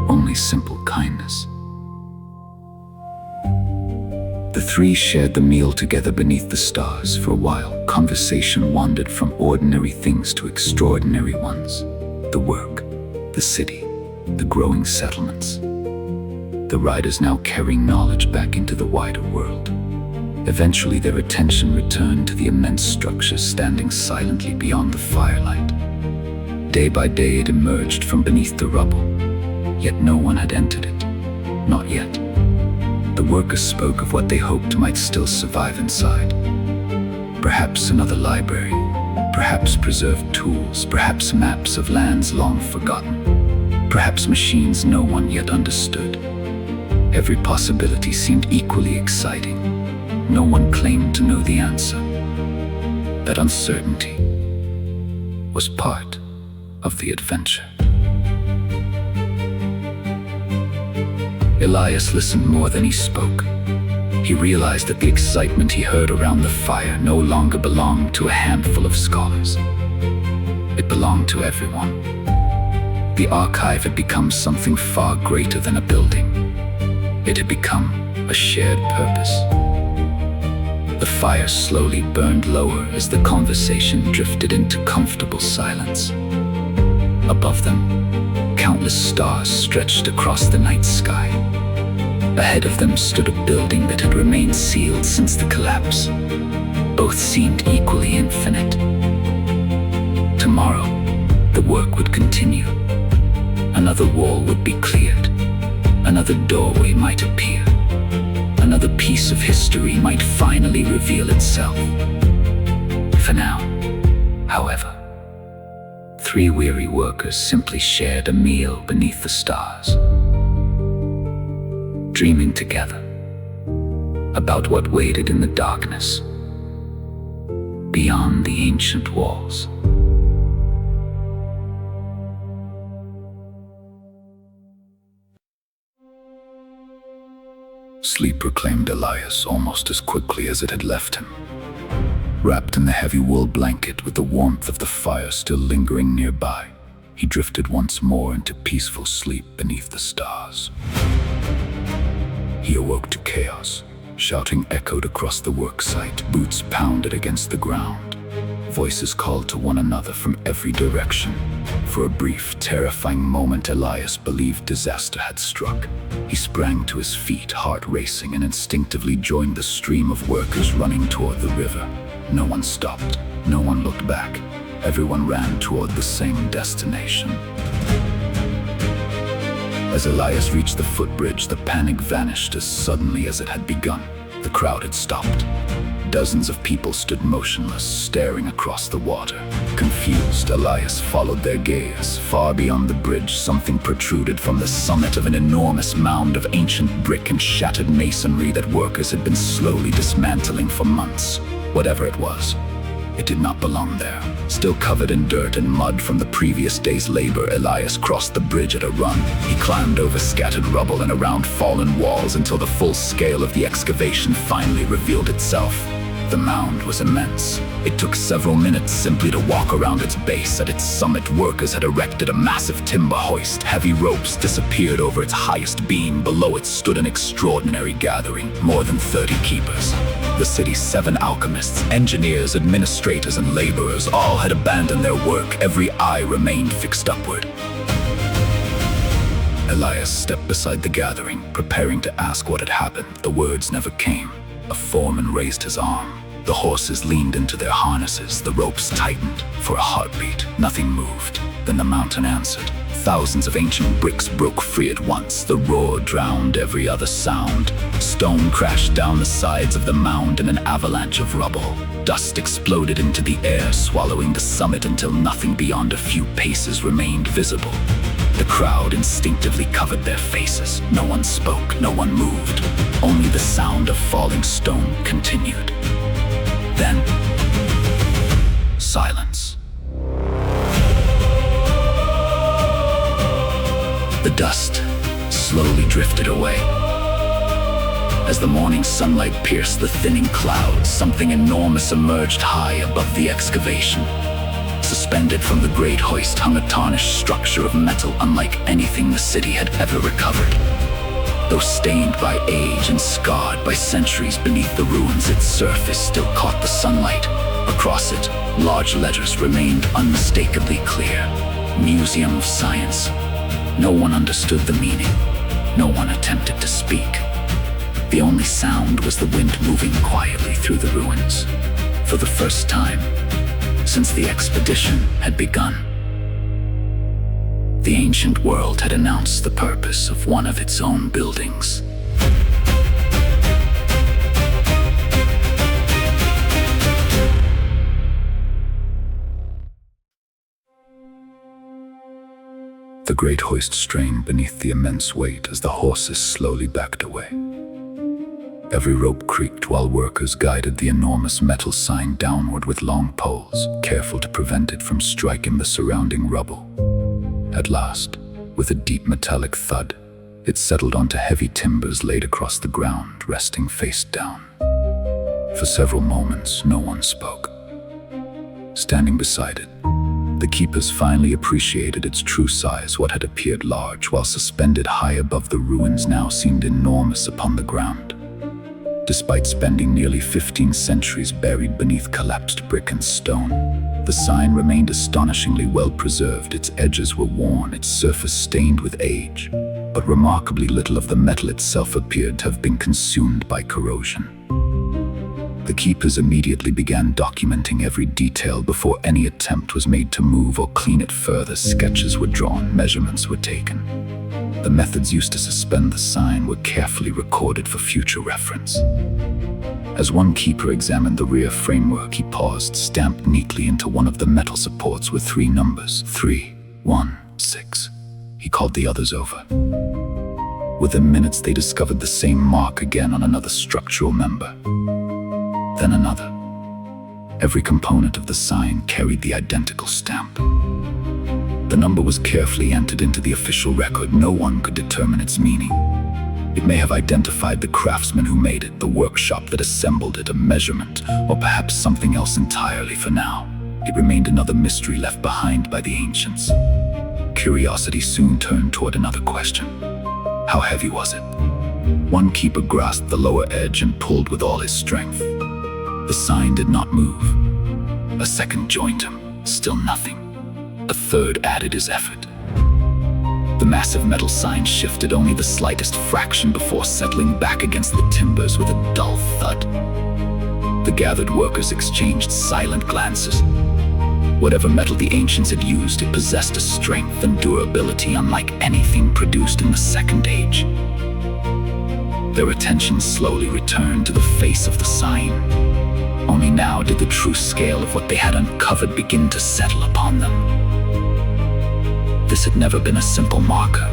only simple kindness. The three shared the meal together beneath the stars. For a while, conversation wandered from ordinary things to extraordinary ones. The work, the city, the growing settlements. The riders now carrying knowledge back into the wider world. Eventually, their attention returned to the immense structure standing silently beyond the firelight. Day by day, it emerged from beneath the rubble, yet no one had entered it. Not yet. The workers spoke of what they hoped might still survive inside. Perhaps another library, perhaps preserved tools, perhaps maps of lands long forgotten, perhaps machines no one yet understood. Every possibility seemed equally exciting. No one claimed to know the answer. That uncertainty was part of the adventure. Elias listened more than he spoke. He realized that the excitement he heard around the fire no longer belonged to a handful of scholars. It belonged to everyone. The archive had become something far greater than a building. It had become a shared purpose. The fire slowly burned lower as the conversation drifted into comfortable silence. Above them, countless stars stretched across the night sky. Ahead of them stood a building that had remained sealed since the collapse. Both seemed equally infinite. Tomorrow, the work would continue. Another wall would be cleared. Another doorway might appear. Another piece of history might finally reveal itself. For now, however, three weary workers simply shared a meal beneath the stars, dreaming together about what waited in the darkness beyond the ancient walls. Sleep reclaimed Elias almost as quickly as it had left him. Wrapped in the heavy wool blanket with the warmth of the fire still lingering nearby, he drifted once more into peaceful sleep beneath the stars. He awoke to chaos. Shouting echoed across the worksite, boots pounded against the ground. Voices called to one another from every direction. For a brief, terrifying moment, Elias believed disaster had struck. He sprang to his feet, heart racing, and instinctively joined the stream of workers running toward the river. No one stopped. No one looked back. Everyone ran toward the same destination. As Elias reached the footbridge, the panic vanished as suddenly as it had begun. The crowd had stopped. Dozens of people stood motionless, staring across the water. Confused, Elias followed their gaze. Far beyond the bridge, something protruded from the summit of an enormous mound of ancient brick and shattered masonry that workers had been slowly dismantling for months. Whatever it was, it did not belong there. Still covered in dirt and mud from the previous day's labor, Elias crossed the bridge at a run. He climbed over scattered rubble and around fallen walls until the full scale of the excavation finally revealed itself. The mound was immense. It took several minutes simply to walk around its base. At its summit, workers had erected a massive timber hoist. Heavy ropes disappeared over its highest beam. Below it stood an extraordinary gathering, more than 30 keepers. The city's 7 alchemists, engineers, administrators, and laborers all had abandoned their work. Every eye remained fixed upward. Elias stepped beside the gathering, preparing to ask what had happened. The words never came. A foreman raised his arm. The horses leaned into their harnesses. The ropes tightened. For a heartbeat, nothing moved. Then the mountain answered. Thousands of ancient bricks broke free at once. The roar drowned every other sound. Stone crashed down the sides of the mound in an avalanche of rubble. Dust exploded into the air, swallowing the summit until nothing beyond a few paces remained visible. The crowd instinctively covered their faces. No one spoke, no one moved. Only the sound of falling stone continued. Then, silence. The dust slowly drifted away. As the morning sunlight pierced the thinning clouds, something enormous emerged high above the excavation. Suspended from the great hoist hung a tarnished structure of metal unlike anything the city had ever recovered. Though stained by age and scarred by centuries beneath the ruins, its surface still caught the sunlight. Across it, large letters remained unmistakably clear. Museum of Science. No one understood the meaning. No one attempted to speak. The only sound was the wind moving quietly through the ruins. For the first time since the expedition had begun, the ancient world had announced the purpose of one of its own buildings. The great hoist strained beneath the immense weight as the horses slowly backed away. Every rope creaked while workers guided the enormous metal sign downward with long poles, careful to prevent it from striking the surrounding rubble. At last, with a deep metallic thud, it settled onto heavy timbers laid across the ground, resting face down. For several moments, no one spoke. Standing beside it, the keepers finally appreciated its true size. What had appeared large while suspended high above the ruins now seemed enormous upon the ground. Despite spending nearly 15 centuries buried beneath collapsed brick and stone, the sign remained astonishingly well preserved. Its edges were worn, its surface stained with age, but remarkably little of the metal itself appeared to have been consumed by corrosion. The keepers immediately began documenting every detail before any attempt was made to move or clean it further. Sketches were drawn, measurements were taken. The methods used to suspend the sign were carefully recorded for future reference. As one keeper examined the rear framework, he paused, stamped neatly into one of the metal supports with 3 numbers, 3, 1, 6. He called the others over. Within minutes, they discovered the same mark again on another structural member. Then another. Every component of the sign carried the identical stamp. The number was carefully entered into the official record. No one could determine its meaning. It may have identified the craftsman who made it, the workshop that assembled it, a measurement, or perhaps something else entirely. For now, it remained another mystery left behind by the ancients. curiosity soon turned toward another question. How heavy was it? One keeper grasped the lower edge and pulled with all his strength. The sign did not move. A second joined him, still nothing. A third added his effort. The massive metal sign shifted only the slightest fraction before settling back against the timbers with a dull thud. The gathered workers exchanged silent glances. Whatever metal the ancients had used, it possessed a strength and durability unlike anything produced in the Second Age. Their attention slowly returned to the face of the sign. Only now did the true scale of what they had uncovered begin to settle upon them. This had never been a simple marker.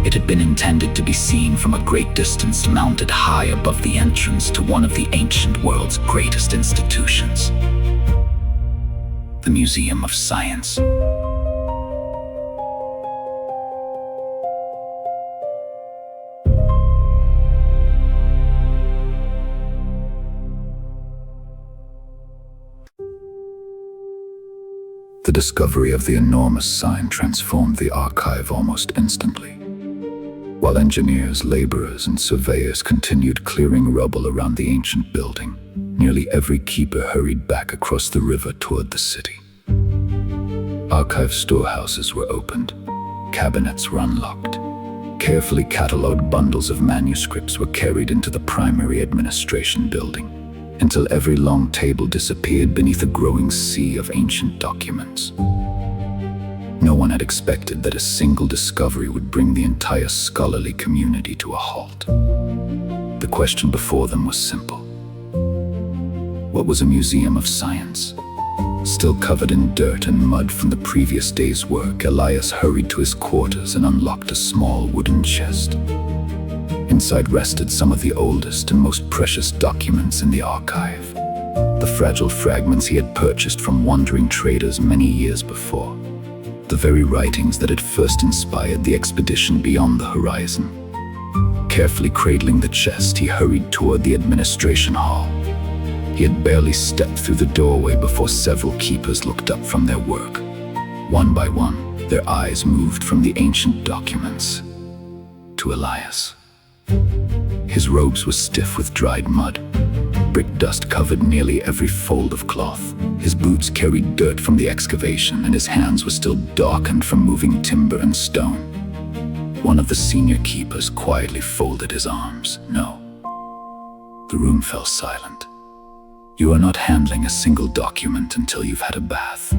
It had been intended to be seen from a great distance, mounted high above the entrance to one of the ancient world's greatest institutions, the Museum of Science. The discovery of the enormous sign transformed the archive almost instantly. While engineers, laborers, and surveyors continued clearing rubble around the ancient building, nearly every keeper hurried back across the river toward the city. Archive storehouses were opened, cabinets were unlocked. Carefully catalogued bundles of manuscripts were carried into the primary administration building, until every long table disappeared beneath a growing sea of ancient documents. No one had expected that a single discovery would bring the entire scholarly community to a halt. The question before them was simple. What was a museum of science? Still covered in dirt and mud from the previous day's work, Elias hurried to his quarters and unlocked a small wooden chest. Inside rested some of the oldest and most precious documents in the archive, the fragile fragments he had purchased from wandering traders many years before, the very writings that had first inspired the expedition beyond the horizon. Carefully cradling the chest, he hurried toward the administration hall. He had barely stepped through the doorway before several keepers looked up from their work. One by one, their eyes moved from the ancient documents to Elias. His robes were stiff with dried mud. Brick dust covered nearly every fold of cloth. His boots carried dirt from the excavation, and his hands were still darkened from moving timber and stone. One of the senior keepers quietly folded his arms. No. The room fell silent. You are not handling a single document until you've had a bath.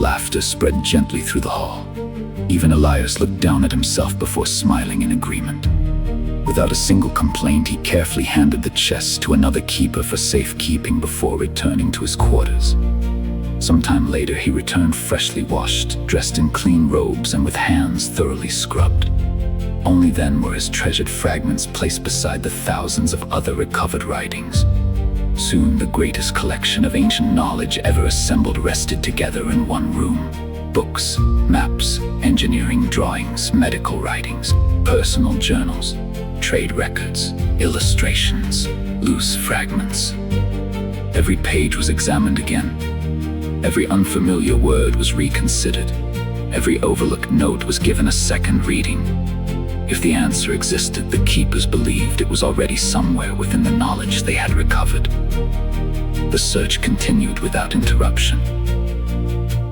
Laughter spread gently through the hall. Even Elias looked down at himself before smiling in agreement. Without a single complaint, he carefully handed the chest to another keeper for safekeeping before returning to his quarters. Sometime later, he returned freshly washed, dressed in clean robes and with hands thoroughly scrubbed. Only then were his treasured fragments placed beside the thousands of other recovered writings. Soon, the greatest collection of ancient knowledge ever assembled rested together in one room. Books, maps, engineering drawings, medical writings, personal journals, trade records, illustrations, loose fragments. Every page was examined again. Every unfamiliar word was reconsidered. Every overlooked note was given a second reading. If the answer existed, the keepers believed it was already somewhere within the knowledge they had recovered. The search continued without interruption.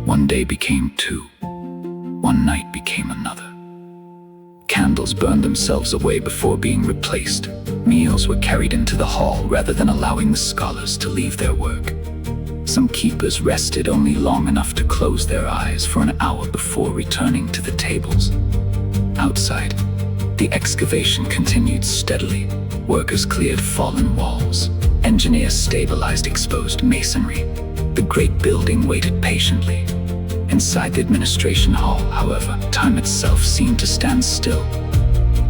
One day became two. One night became another. Candles burned themselves away before being replaced. Meals were carried into the hall rather than allowing the scholars to leave their work. Some keepers rested only long enough to close their eyes for an hour before returning to the tables. Outside, the excavation continued steadily. Workers cleared fallen walls. Engineers stabilized exposed masonry. The great building waited patiently. Inside the administration hall, however, time itself seemed to stand still.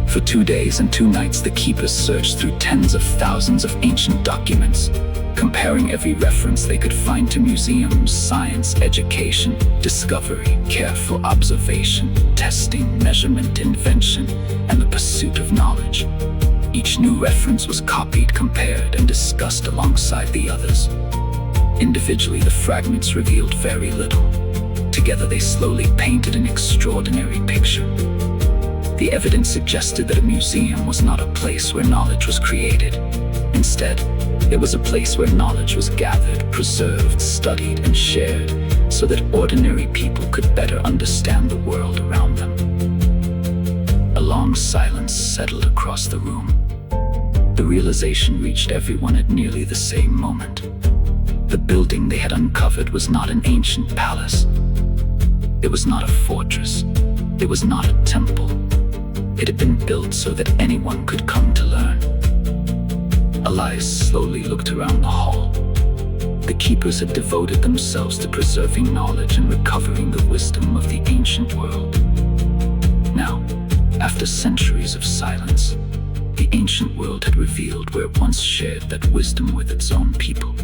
For 2 days and 2 nights, the keepers searched through tens of thousands of ancient documents, comparing every reference they could find to museums, science, education, discovery, careful observation, testing, measurement, invention, and the pursuit of knowledge. Each new reference was copied, compared, and discussed alongside the others. Individually, the fragments revealed very little. Together they slowly painted an extraordinary picture. The evidence suggested that a museum was not a place where knowledge was created. Instead, it was a place where knowledge was gathered, preserved, studied, and shared, so that ordinary people could better understand the world around them. A long silence settled across the room. The realization reached everyone at nearly the same moment. The building they had uncovered was not an ancient palace. It was not a fortress. It was not a temple. It had been built so that anyone could come to learn. Elias slowly looked around the hall. The keepers had devoted themselves to preserving knowledge and recovering the wisdom of the ancient world. Now, after centuries of silence, the ancient world had revealed where it once shared that wisdom with its own people.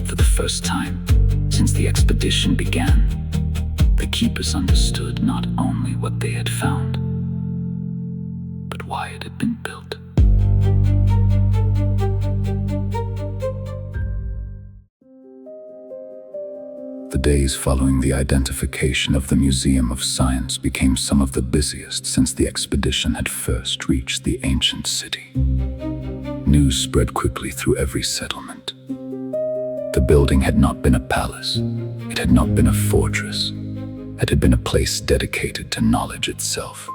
For the first time since the expedition began, the keepers understood not only what they had found, but why it had been built. The days following the identification of the Museum of Science became some of the busiest since the expedition had first reached the ancient city. News spread quickly through every settlement. The building had not been a palace. It had not been a fortress. It had been a place dedicated to knowledge itself.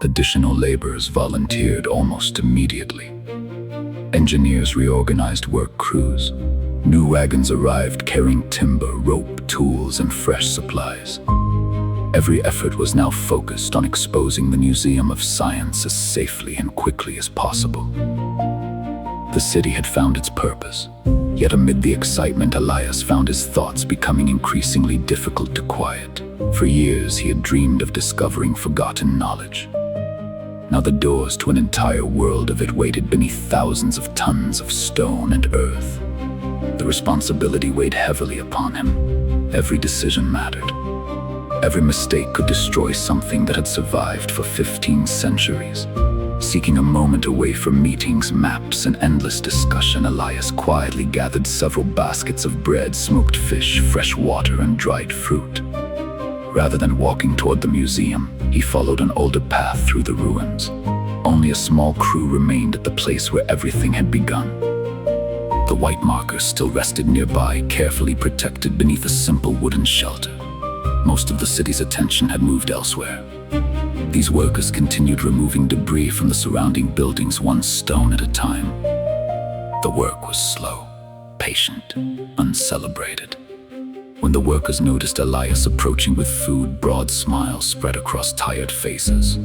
Additional laborers volunteered almost immediately. Engineers reorganized work crews. New wagons arrived carrying timber, rope, tools, and fresh supplies. Every effort was now focused on exposing the Museum of Science as safely and quickly as possible. The city had found its purpose, yet amid the excitement, Elias found his thoughts becoming increasingly difficult to quiet. For years, he had dreamed of discovering forgotten knowledge. Now the doors to an entire world of it waited beneath thousands of tons of stone and earth. The responsibility weighed heavily upon him. Every decision mattered. Every mistake could destroy something that had survived for 15 centuries. Seeking a moment away from meetings, maps, and endless discussion, Elias quietly gathered several baskets of bread, smoked fish, fresh water, and dried fruit. Rather than walking toward the museum, he followed an older path through the ruins. Only a small crew remained at the place where everything had begun. The white marker still rested nearby, carefully protected beneath a simple wooden shelter. Most of the city's attention had moved elsewhere. These workers continued removing debris from the surrounding buildings, one stone at a time. The work was slow, patient, uncelebrated. When the workers noticed Elias approaching with food, broad smiles spread across tired faces.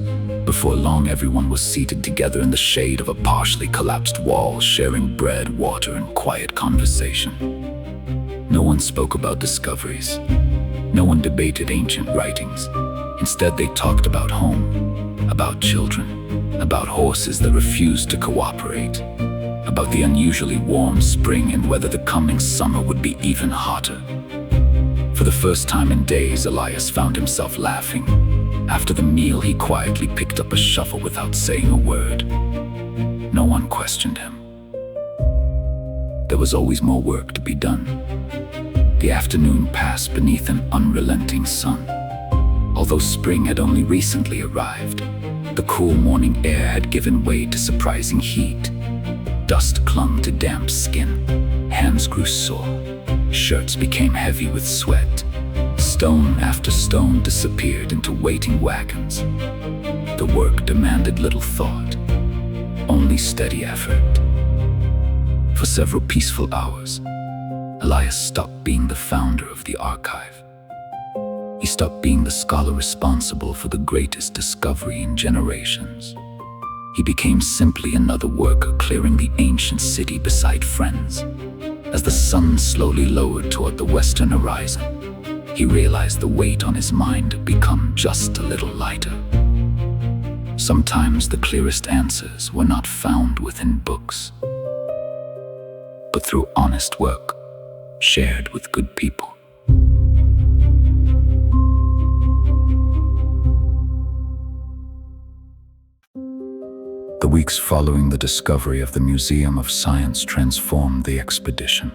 Before long, everyone was seated together in the shade of a partially collapsed wall, sharing bread, water, and quiet conversation. No one spoke about discoveries. No one debated ancient writings. Instead, they talked about home, about children, about horses that refused to cooperate, about the unusually warm spring and whether the coming summer would be even hotter. For the first time in days, Elias found himself laughing. After the meal, he quietly picked up a shovel without saying a word. No one questioned him. There was always more work to be done. The afternoon passed beneath an unrelenting sun. Although spring had only recently arrived, the cool morning air had given way to surprising heat. Dust clung to damp skin. Hands grew sore. Shirts became heavy with sweat. Stone after stone disappeared into waiting wagons. The work demanded little thought, only steady effort. For several peaceful hours, Elias stopped being the founder of the archive. He stopped being the scholar responsible for the greatest discovery in generations. He became simply another worker clearing the ancient city beside friends. As the sun slowly lowered toward the western horizon, he realized the weight on his mind had become just a little lighter. Sometimes the clearest answers were not found within books, but through honest work, shared with good people. The weeks following the discovery of the Museum of Science transformed the expedition.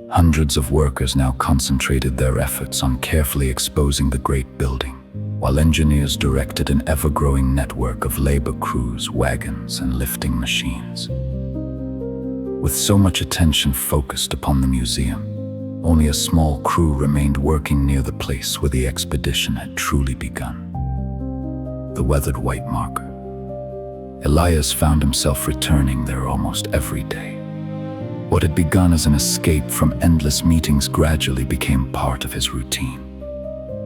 Hundreds of workers now concentrated their efforts on carefully exposing the great building, while engineers directed an ever-growing network of labor crews, wagons, and lifting machines. With so much attention focused upon the museum, only a small crew remained working near the place where the expedition had truly begun. The weathered white marker. Elias found himself returning there almost every day. What had begun as an escape from endless meetings gradually became part of his routine.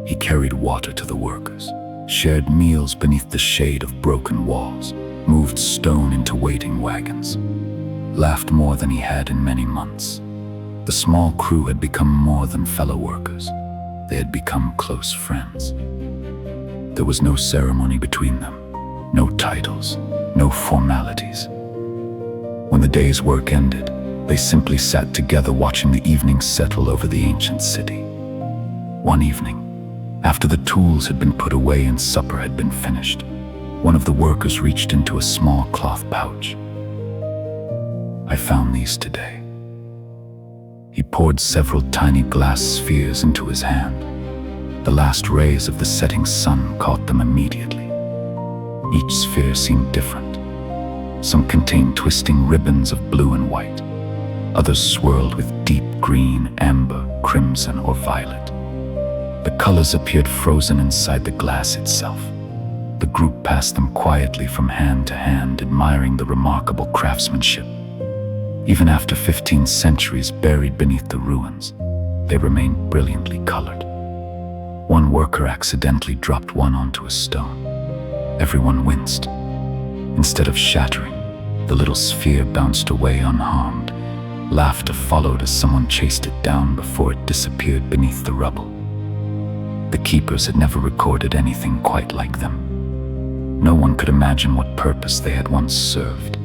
He carried water to the workers, shared meals beneath the shade of broken walls, moved stone into waiting wagons, laughed more than he had in many months. The small crew had become more than fellow workers. They had become close friends. There was no ceremony between them, no titles, no formalities. When the day's work ended, they simply sat together watching the evening settle over the ancient city. One evening, after the tools had been put away and supper had been finished, one of the workers reached into a small cloth pouch. "I found these today." He poured several tiny glass spheres into his hand. The last rays of the setting sun caught them immediately. Each sphere seemed different. Some contained twisting ribbons of blue and white. Others swirled with deep green, amber, crimson, or violet. The colors appeared frozen inside the glass itself. The group passed them quietly from hand to hand, admiring the remarkable craftsmanship. Even after 15 centuries buried beneath the ruins, they remained brilliantly colored. One worker accidentally dropped one onto a stone. Everyone winced. Instead of shattering, the little sphere bounced away unharmed. Laughter followed as someone chased it down before it disappeared beneath the rubble. The keepers had never recorded anything quite like them. No one could imagine what purpose they had once served.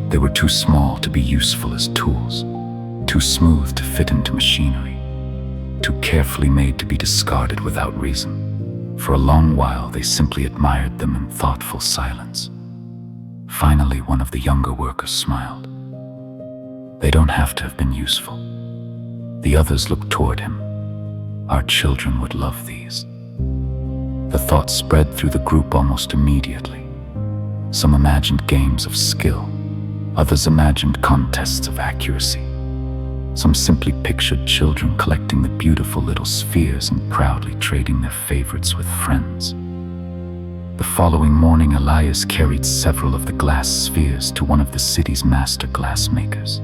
They were too small to be useful as tools, too smooth to fit into machinery, too carefully made to be discarded without reason. For a long while, they simply admired them in thoughtful silence. Finally, one of the younger workers smiled. "They don't have to have been useful." The others looked toward him. "Our children would love these." The thought spread through the group almost immediately. Some imagined games of skill. Others imagined contests of accuracy. Some simply pictured children collecting the beautiful little spheres and proudly trading their favorites with friends. The following morning, Elias carried several of the glass spheres to one of the city's master glassmakers.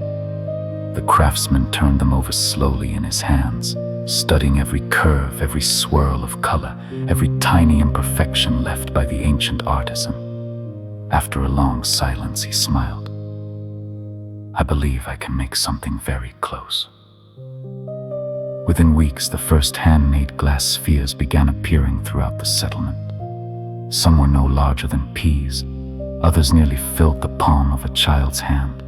The craftsman turned them over slowly in his hands, studying every curve, every swirl of color, every tiny imperfection left by the ancient artisan. After a long silence, he smiled. "I believe I can make something very close." Within weeks, the first handmade glass spheres began appearing throughout the settlement. Some were no larger than peas. Others nearly filled the palm of a child's hand.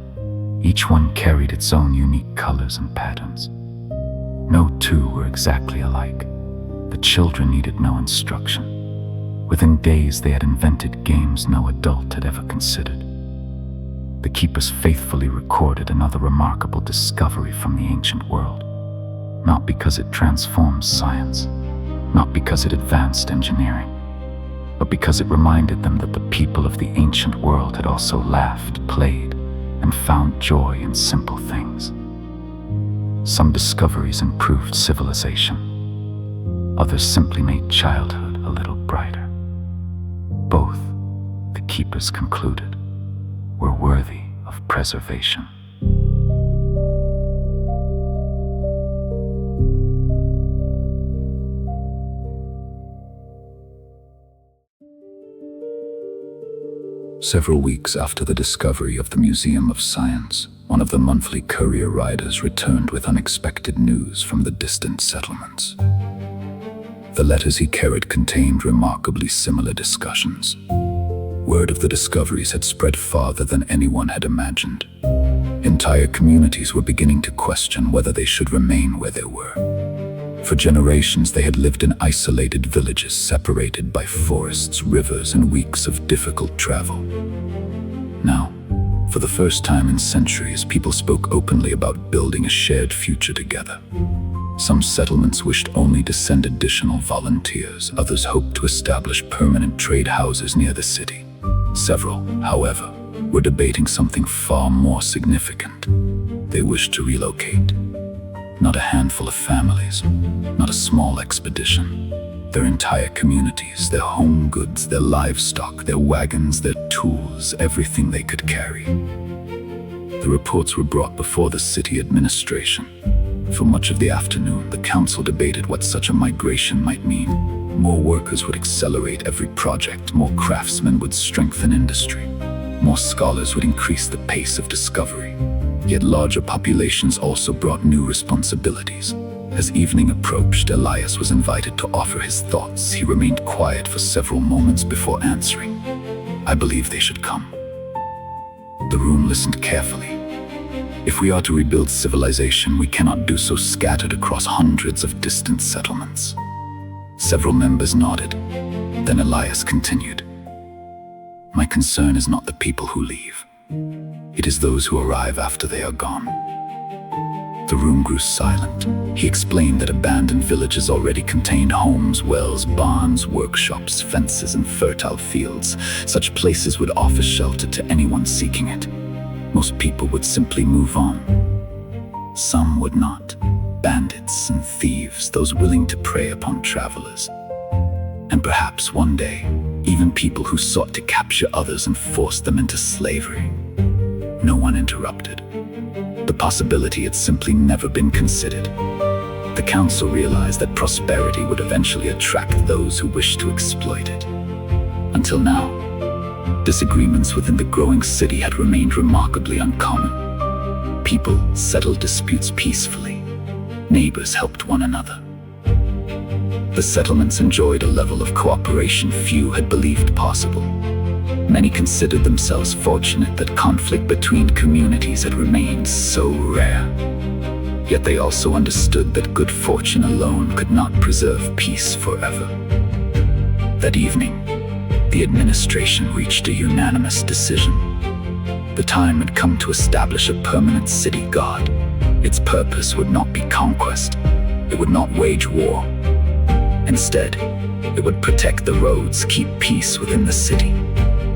Each one carried its own unique colors and patterns. No two were exactly alike. The children needed no instruction. Within days, they had invented games no adult had ever considered. The keepers faithfully recorded another remarkable discovery from the ancient world. Not because it transformed science, not because it advanced engineering, but because it reminded them that the people of the ancient world had also laughed, played, and found joy in simple things. Some discoveries improved civilization. Others simply made childhood a little brighter. Both, the keepers concluded, were worthy of preservation. Several weeks after the discovery of the Museum of Science, one of the monthly courier riders returned with unexpected news from the distant settlements. The letters he carried contained remarkably similar discussions. Word of the discoveries had spread farther than anyone had imagined. Entire communities were beginning to question whether they should remain where they were. For generations, they had lived in isolated villages separated by forests, rivers, and weeks of difficult travel. Now, For the first time in centuries, people spoke openly about building a shared future together. Some settlements wished only to send additional volunteers. Others hoped to establish permanent trade houses near the city. Several, however, were debating something far more significant. They wished to relocate. Not a handful of families, not a small expedition. Their entire communities, their home goods, their livestock, their wagons, their tools, everything they could carry. The reports were brought before the city administration. For much of the afternoon, the council debated what such a migration might mean. More workers would accelerate every project, more craftsmen would strengthen industry, more scholars would increase the pace of discovery. Yet larger populations also brought new responsibilities. As evening approached, Elias was invited to offer his thoughts. He remained quiet for several moments before answering. "I believe they should come." The room listened carefully. If we are to rebuild civilization, we cannot do so scattered across hundreds of distant settlements. Several members nodded. Then Elias continued, "My concern is not the people who leave. It is those who arrive after they are gone." The room grew silent. He explained that abandoned villages already contained homes, wells, barns, workshops, fences, and fertile fields. Such places would offer shelter to anyone seeking it. Most people would simply move on. Some would not. Bandits and thieves, those willing to prey upon travelers. And perhaps one day, even people who sought to capture others and force them into slavery. No one interrupted. The possibility had simply never been considered. The council realized that prosperity would eventually attract those who wished to exploit it. Until now, disagreements within the growing city had remained remarkably uncommon. People settled disputes peacefully. Neighbors helped one another. The settlements enjoyed a level of cooperation few had believed possible. Many considered themselves fortunate that conflict between communities had remained so rare. Yet they also understood that good fortune alone could not preserve peace forever. That evening, the administration reached a unanimous decision. The time had come to establish a permanent city guard. Its purpose would not be conquest. It would not wage war. Instead, it would protect the roads, keep peace within the city,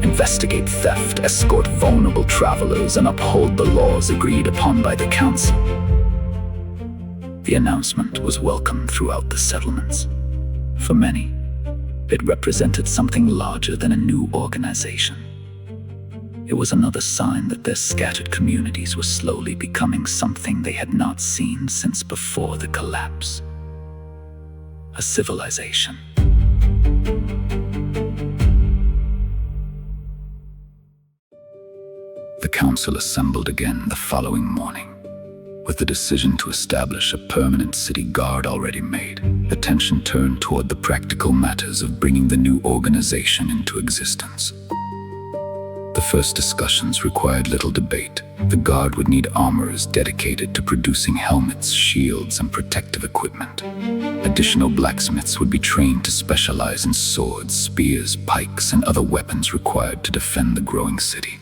investigate theft, escort vulnerable travelers, and uphold the laws agreed upon by the council. The announcement was welcomed throughout the settlements. For many, it represented something larger than a new organization. It was another sign that their scattered communities were slowly becoming something they had not seen since before the collapse. A civilization. The council assembled again the following morning. With the decision to establish a permanent city guard already made, attention turned toward the practical matters of bringing the new organization into existence. The first discussions required little debate. The guard would need armorers dedicated to producing helmets, shields, and protective equipment. Additional blacksmiths would be trained to specialize in swords, spears, pikes, and other weapons required to defend the growing city.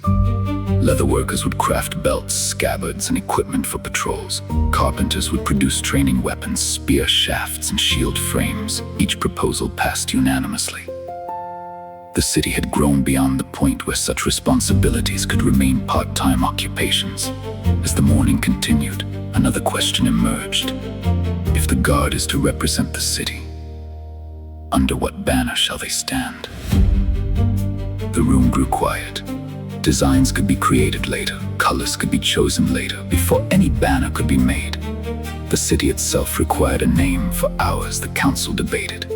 Leather workers would craft belts, scabbards, and equipment for patrols. Carpenters would produce training weapons, spear shafts, and shield frames. Each proposal passed unanimously. The city had grown beyond the point where such responsibilities could remain part-time occupations. As the morning continued, another question emerged. If the guard is to represent the city, under what banner shall they stand? The room grew quiet. Designs could be created later, colors could be chosen later, before any banner could be made. The city itself required a name. For hours, the council debated.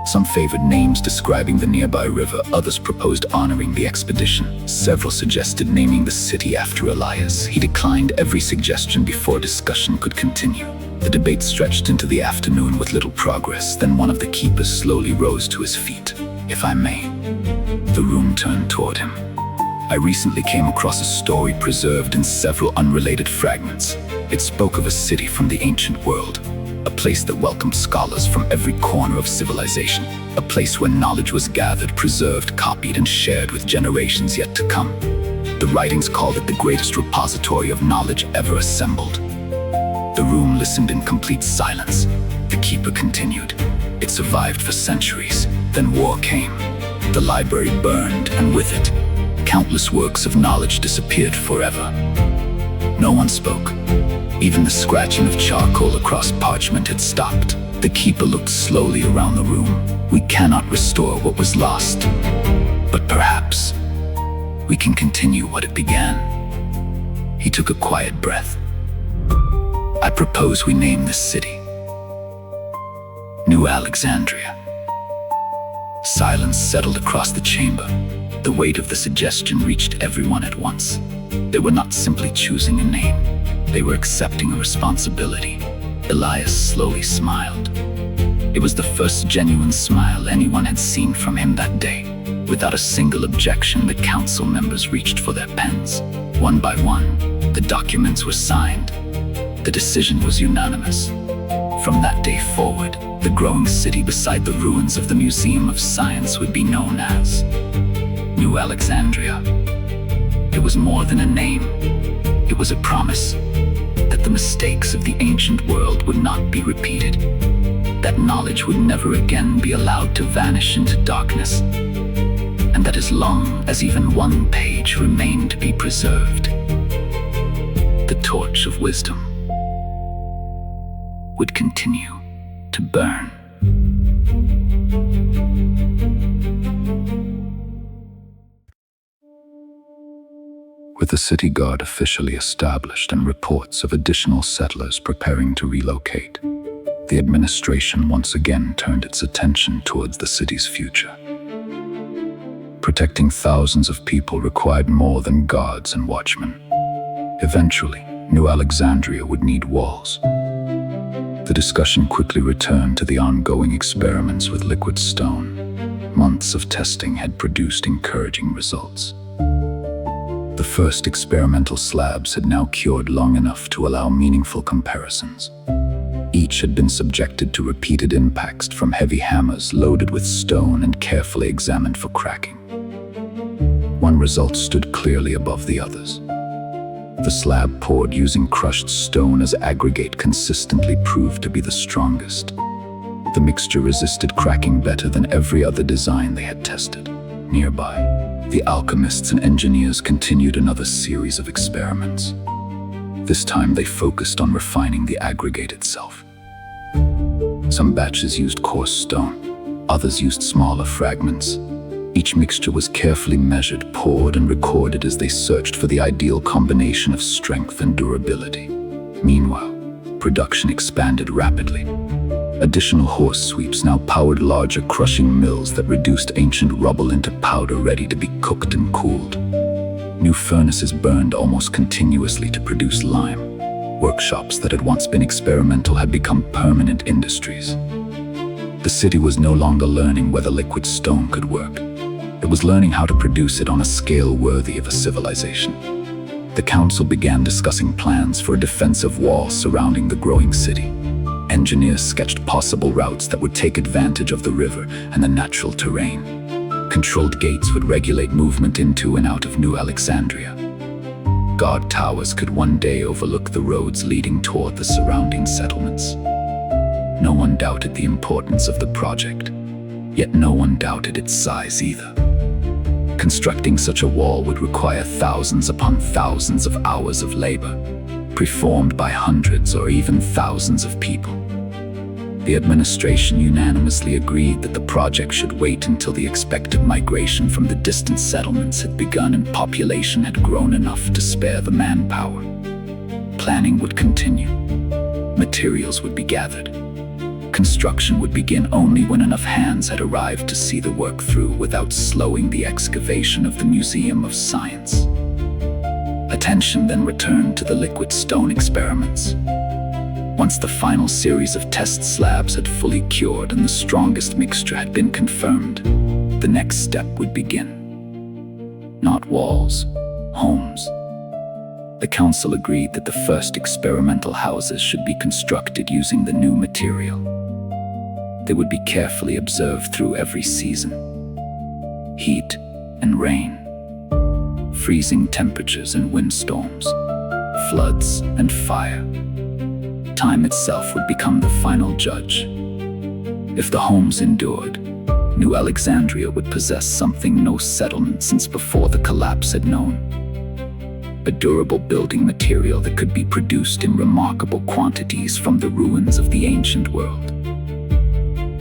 Some favored names describing the nearby river, others proposed honoring the expedition. Several suggested naming the city after Elias. He declined every suggestion before discussion could continue. The debate stretched into the afternoon with little progress. Then one of the keepers slowly rose to his feet. "If I may." The room turned toward him. "I recently came across a story preserved in several unrelated fragments. It spoke of a city from the ancient world. A place that welcomed scholars from every corner of civilization. A place where knowledge was gathered, preserved, copied, and shared with generations yet to come. The writings called it the greatest repository of knowledge ever assembled. The room listened in complete silence. The keeper continued. It survived for centuries. Then war came. The library burned, and with it, countless works of knowledge disappeared forever. No one spoke. Even the scratching of charcoal across parchment had stopped. The keeper looked slowly around the room. We cannot restore what was lost, but perhaps we can continue what it began. He took a quiet breath. I propose we name this city New Alexandria. Silence settled across the chamber. The weight of the suggestion reached everyone at once. They were not simply choosing a name. They were accepting a responsibility. Elias slowly smiled. It was the first genuine smile anyone had seen from him that day. Without a single objection, the council members reached for their pens. One by one, the documents were signed. The decision was unanimous. From that day forward, the growing city beside the ruins of the Museum of Science would be known as New Alexandria. It was more than a name. It was a promise that the mistakes of the ancient world would not be repeated, that knowledge would never again be allowed to vanish into darkness, and that as long as even one page remained to be preserved, the torch of wisdom would continue to burn. With the city guard officially established and reports of additional settlers preparing to relocate, the administration once again turned its attention towards the city's future. Protecting thousands of people required more than guards and watchmen. Eventually, New Alexandria would need walls. The discussion quickly returned to the ongoing experiments with liquid stone. Months of testing had produced encouraging results. The first experimental slabs had now cured long enough to allow meaningful comparisons. Each had been subjected to repeated impacts from heavy hammers loaded with stone and carefully examined for cracking. One result stood clearly above the others. The slab poured using crushed stone as aggregate consistently proved to be the strongest. The mixture resisted cracking better than every other design they had tested. Nearby, the alchemists and engineers continued another series of experiments. This time they focused on refining the aggregate itself. Some batches used coarse stone, others used smaller fragments. Each mixture was carefully measured, poured, and recorded as they searched for the ideal combination of strength and durability. Meanwhile, production expanded rapidly. Additional horse sweeps now powered larger crushing mills that reduced ancient rubble into powder ready to be cooked and cooled. New furnaces burned almost continuously to produce lime. Workshops that had once been experimental had become permanent industries. The city was no longer learning whether liquid stone could work. It was learning how to produce it on a scale worthy of a civilization. The council began discussing plans for a defensive wall surrounding the growing city. Engineers sketched possible routes that would take advantage of the river and the natural terrain. Controlled gates would regulate movement into and out of New Alexandria. Guard towers could one day overlook the roads leading toward the surrounding settlements. No one doubted the importance of the project, yet no one doubted its size either. Constructing such a wall would require thousands upon thousands of hours of labor, performed by hundreds or even thousands of people. The administration unanimously agreed that the project should wait until the expected migration from the distant settlements had begun and population had grown enough to spare the manpower. Planning would continue. Materials would be gathered. Construction would begin only when enough hands had arrived to see the work through without slowing the excavation of the Museum of Science. Attention then returned to the liquid stone experiments. Once the final series of test slabs had fully cured and the strongest mixture had been confirmed, the next step would begin. Not walls, homes. The council agreed that the first experimental houses should be constructed using the new material. They would be carefully observed through every season. Heat and rain, freezing temperatures and windstorms, floods and fire. Time itself would become the final judge. If the homes endured, New Alexandria would possess something no settlement since before the collapse had known. A durable building material that could be produced in remarkable quantities from the ruins of the ancient world.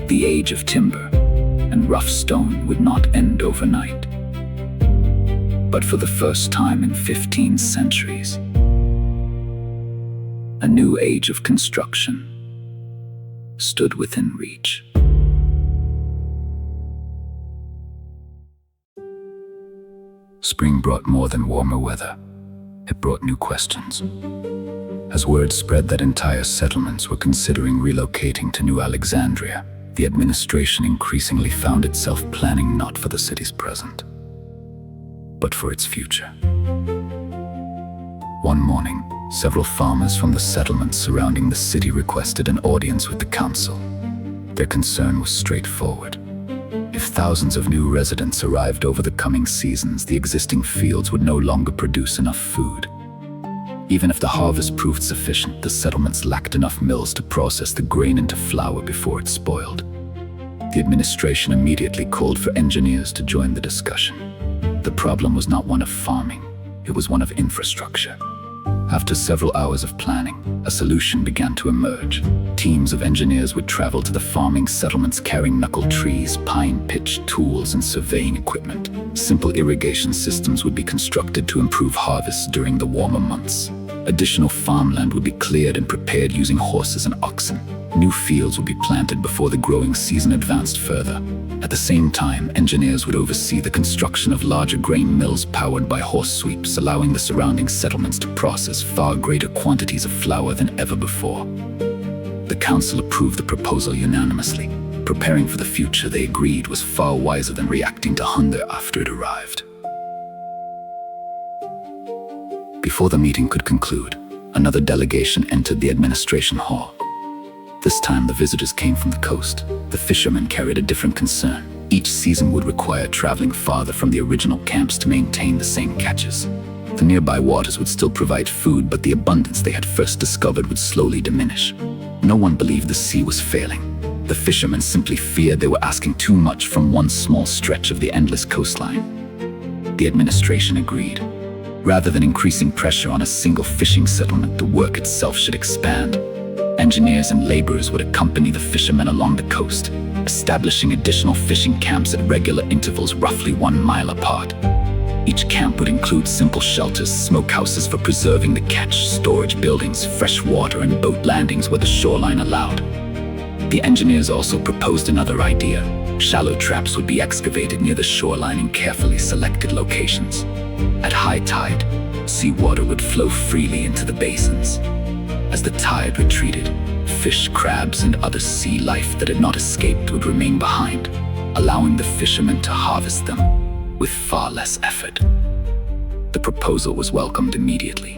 The age of timber and rough stone would not end overnight. But for the first time in 15 centuries, a new age of construction stood within reach. Spring brought more than warmer weather. It brought new questions. As word spread that entire settlements were considering relocating to New Alexandria, the administration increasingly found itself planning not for the city's present, but for its future. One morning, several farmers from the settlements surrounding the city requested an audience with the council. Their concern was straightforward. If thousands of new residents arrived over the coming seasons, the existing fields would no longer produce enough food. Even if the harvest proved sufficient, the settlements lacked enough mills to process the grain into flour before it spoiled. The administration immediately called for engineers to join the discussion. The problem was not one of farming, it was one of infrastructure. After several hours of planning, a solution began to emerge. Teams of engineers would travel to the farming settlements carrying knuckle trees, pine pitch tools, and surveying equipment. Simple irrigation systems would be constructed to improve harvests during the warmer months. Additional farmland would be cleared and prepared using horses and oxen. New fields would be planted before the growing season advanced further. At the same time, engineers would oversee the construction of larger grain mills powered by horse sweeps, allowing the surrounding settlements to process far greater quantities of flour than ever before. The council approved the proposal unanimously. Preparing for the future, they agreed, was far wiser than reacting to hunger after it arrived. Before the meeting could conclude, another delegation entered the administration hall. This time the visitors came from the coast. The fishermen carried a different concern. Each season would require traveling farther from the original camps to maintain the same catches. The nearby waters would still provide food, but the abundance they had first discovered would slowly diminish. No one believed the sea was failing. The fishermen simply feared they were asking too much from one small stretch of the endless coastline. The administration agreed. Rather than increasing pressure on a single fishing settlement, the work itself should expand. Engineers and laborers would accompany the fishermen along the coast, establishing additional fishing camps at regular intervals roughly 1 mile apart. Each camp would include simple shelters, smokehouses for preserving the catch, storage buildings, fresh water, and boat landings where the shoreline allowed. The engineers also proposed another idea. Shallow traps would be excavated near the shoreline in carefully selected locations. At high tide, seawater would flow freely into the basins. As the tide retreated, fish, crabs, and other sea life that had not escaped would remain behind, allowing the fishermen to harvest them with far less effort. The proposal was welcomed immediately.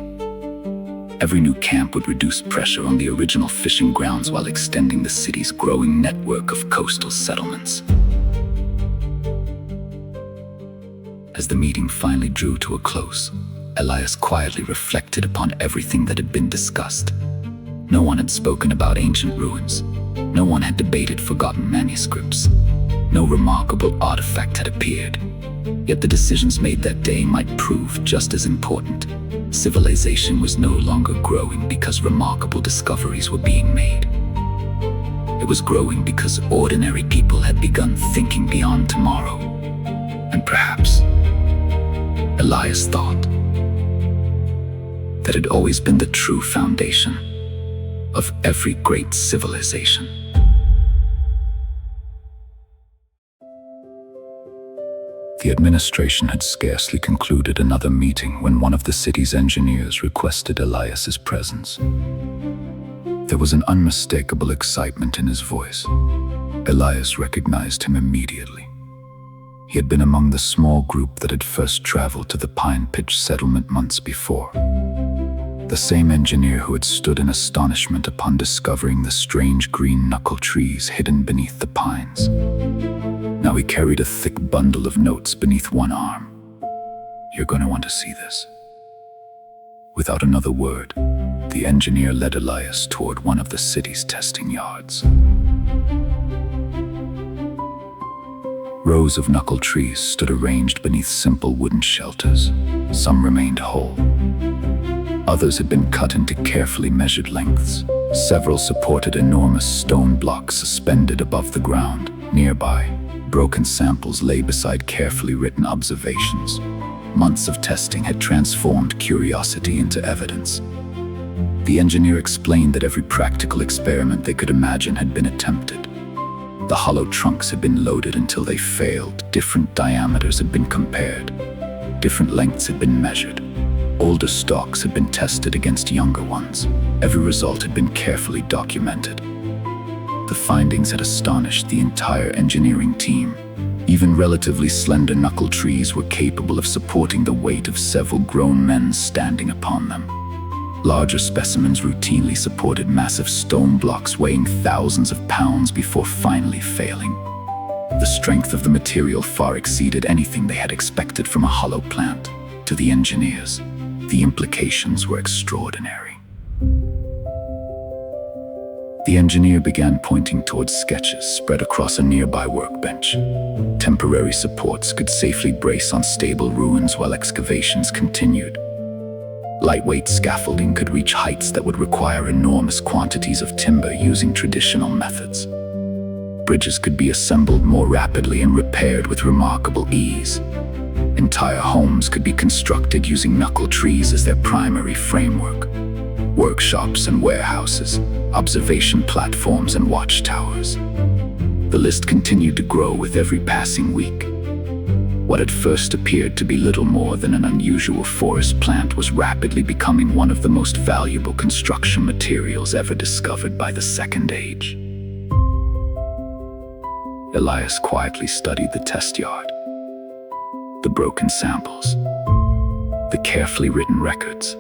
Every new camp would reduce pressure on the original fishing grounds while extending the city's growing network of coastal settlements. As the meeting finally drew to a close, Elias quietly reflected upon everything that had been discussed. No one had spoken about ancient ruins. No one had debated forgotten manuscripts. No remarkable artifact had appeared. Yet the decisions made that day might prove just as important. Civilization was no longer growing because remarkable discoveries were being made. It was growing because ordinary people had begun thinking beyond tomorrow. And perhaps, Elias thought, that had always been the true foundation of every great civilization. The administration had scarcely concluded another meeting when one of the city's engineers requested Elias's presence. There was an unmistakable excitement in his voice. Elias recognized him immediately. He had been among the small group that had first traveled to the Pine Pitch settlement months before. The same engineer who had stood in astonishment upon discovering the strange green knuckle trees hidden beneath the pines. Now he carried a thick bundle of notes beneath one arm. You're going to want to see this." Without another word, the engineer led Elias toward one of the city's testing yards. Rows of knuckle trees stood arranged beneath simple wooden shelters. Some remained whole. Others had been cut into carefully measured lengths. Several supported enormous stone blocks suspended above the ground. Nearby, broken samples lay beside carefully written observations. Months of testing had transformed curiosity into evidence. The engineer explained that every practical experiment they could imagine had been attempted. The hollow trunks had been loaded until they failed. Different diameters had been compared. Different lengths had been measured. Older stalks had been tested against younger ones. Every result had been carefully documented. The findings had astonished the entire engineering team. Even relatively slender knuckle trees were capable of supporting the weight of several grown men standing upon them. Larger specimens routinely supported massive stone blocks weighing thousands of pounds before finally failing. The strength of the material far exceeded anything they had expected from a hollow plant. To the engineers, the implications were extraordinary. The engineer began pointing towards sketches spread across a nearby workbench. Temporary supports could safely brace on stable ruins while excavations continued. Lightweight scaffolding could reach heights that would require enormous quantities of timber using traditional methods. Bridges could be assembled more rapidly and repaired with remarkable ease. Entire homes could be constructed using knuckle trees as their primary framework. Workshops and warehouses, observation platforms and watchtowers. The list continued to grow with every passing week. What at first appeared to be little more than an unusual forest plant was rapidly becoming one of the most valuable construction materials ever discovered by the Second Age. Elias quietly studied the test yard. The broken samples, the carefully written records,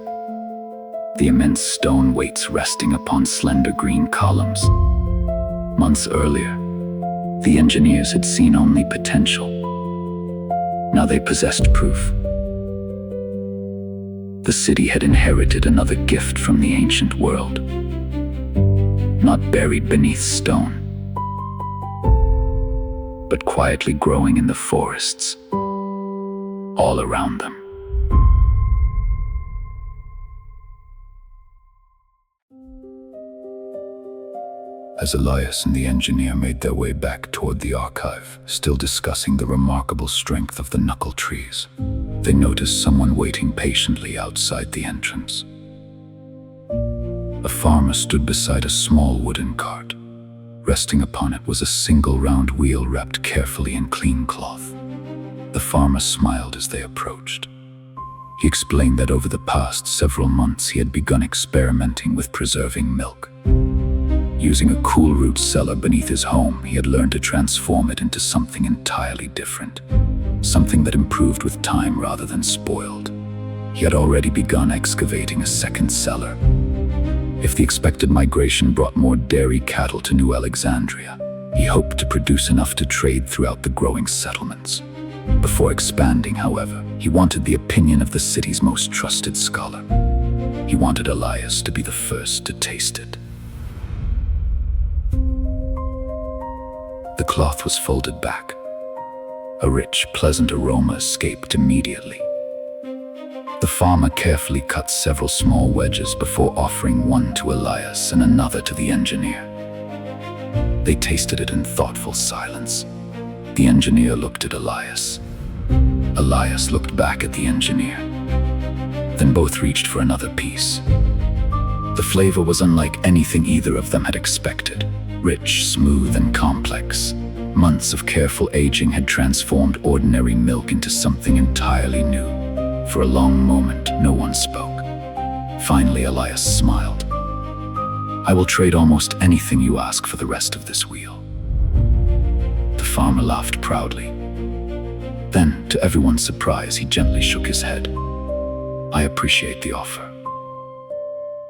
the immense stone weights resting upon slender green columns. Months earlier, the engineers had seen only potential. Now they possessed proof. The city had inherited another gift from the ancient world, not buried beneath stone, but quietly growing in the forests all around them. As Elias and the engineer made their way back toward the archive, still discussing the remarkable strength of the knuckle trees, they noticed someone waiting patiently outside the entrance. A farmer stood beside a small wooden cart. Resting upon it was a single round wheel wrapped carefully in clean cloth. The farmer smiled as they approached. He explained that over the past several months he had begun experimenting with preserving milk. Using a cool root cellar beneath his home, he had learned to transform it into something entirely different, something that improved with time rather than spoiled. He had already begun excavating a second cellar. If the expected migration brought more dairy cattle to New Alexandria, he hoped to produce enough to trade throughout the growing settlements. Before expanding, however, he wanted the opinion of the city's most trusted scholar. He wanted Elias to be the first to taste it. The cloth was folded back. A rich, pleasant aroma escaped immediately. The farmer carefully cut several small wedges before offering one to Elias and another to the engineer. They tasted it in thoughtful silence. The engineer looked at Elias. Elias looked back at the engineer. Then both reached for another piece. The flavor was unlike anything either of them had expected. Rich, smooth, and complex. Months of careful aging had transformed ordinary milk into something entirely new. For a long moment, no one spoke. Finally, Elias smiled. "I will trade almost anything you ask for the rest of this wheel." The farmer laughed proudly. Then, to everyone's surprise, he gently shook his head. "I appreciate the offer,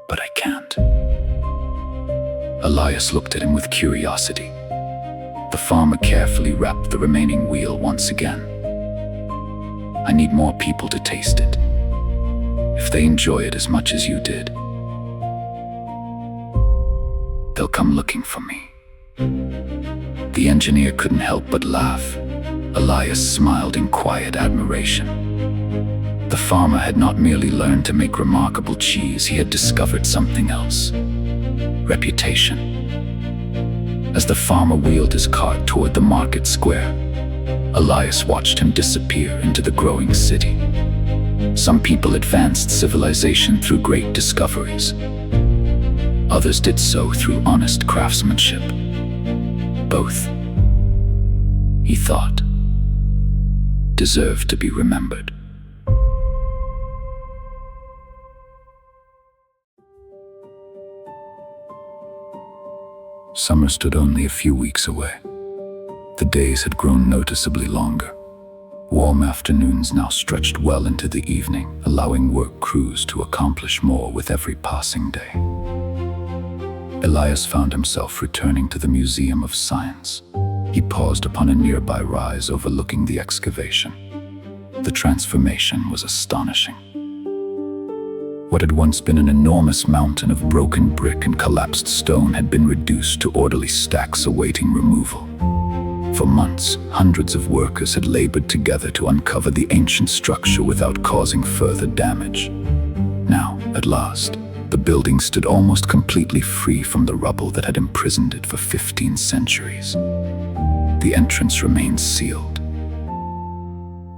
but I can't." Elias looked at him with curiosity. The farmer carefully wrapped the remaining wheel once again. I need more people to taste it. If they enjoy it as much as you did, they'll come looking for me." The engineer couldn't help but laugh. Elias smiled in quiet admiration. The farmer had not merely learned to make remarkable cheese, he had discovered something else: reputation. As the farmer wheeled his cart toward the market square, Elias watched him disappear into the growing city. Some people advanced civilization through great discoveries. Others did so through honest craftsmanship. Both, he thought, deserved to be remembered. Summer stood only a few weeks away. The days had grown noticeably longer. Warm afternoons now stretched well into the evening, allowing work crews to accomplish more with every passing day. Elias found himself returning to the Museum of Science. He paused upon a nearby rise overlooking the excavation. The transformation was astonishing. What had once been an enormous mountain of broken brick and collapsed stone had been reduced to orderly stacks awaiting removal. For months, hundreds of workers had labored together to uncover the ancient structure without causing further damage. Now, at last, the building stood almost completely free from the rubble that had imprisoned it for 15 centuries. The entrance remained sealed,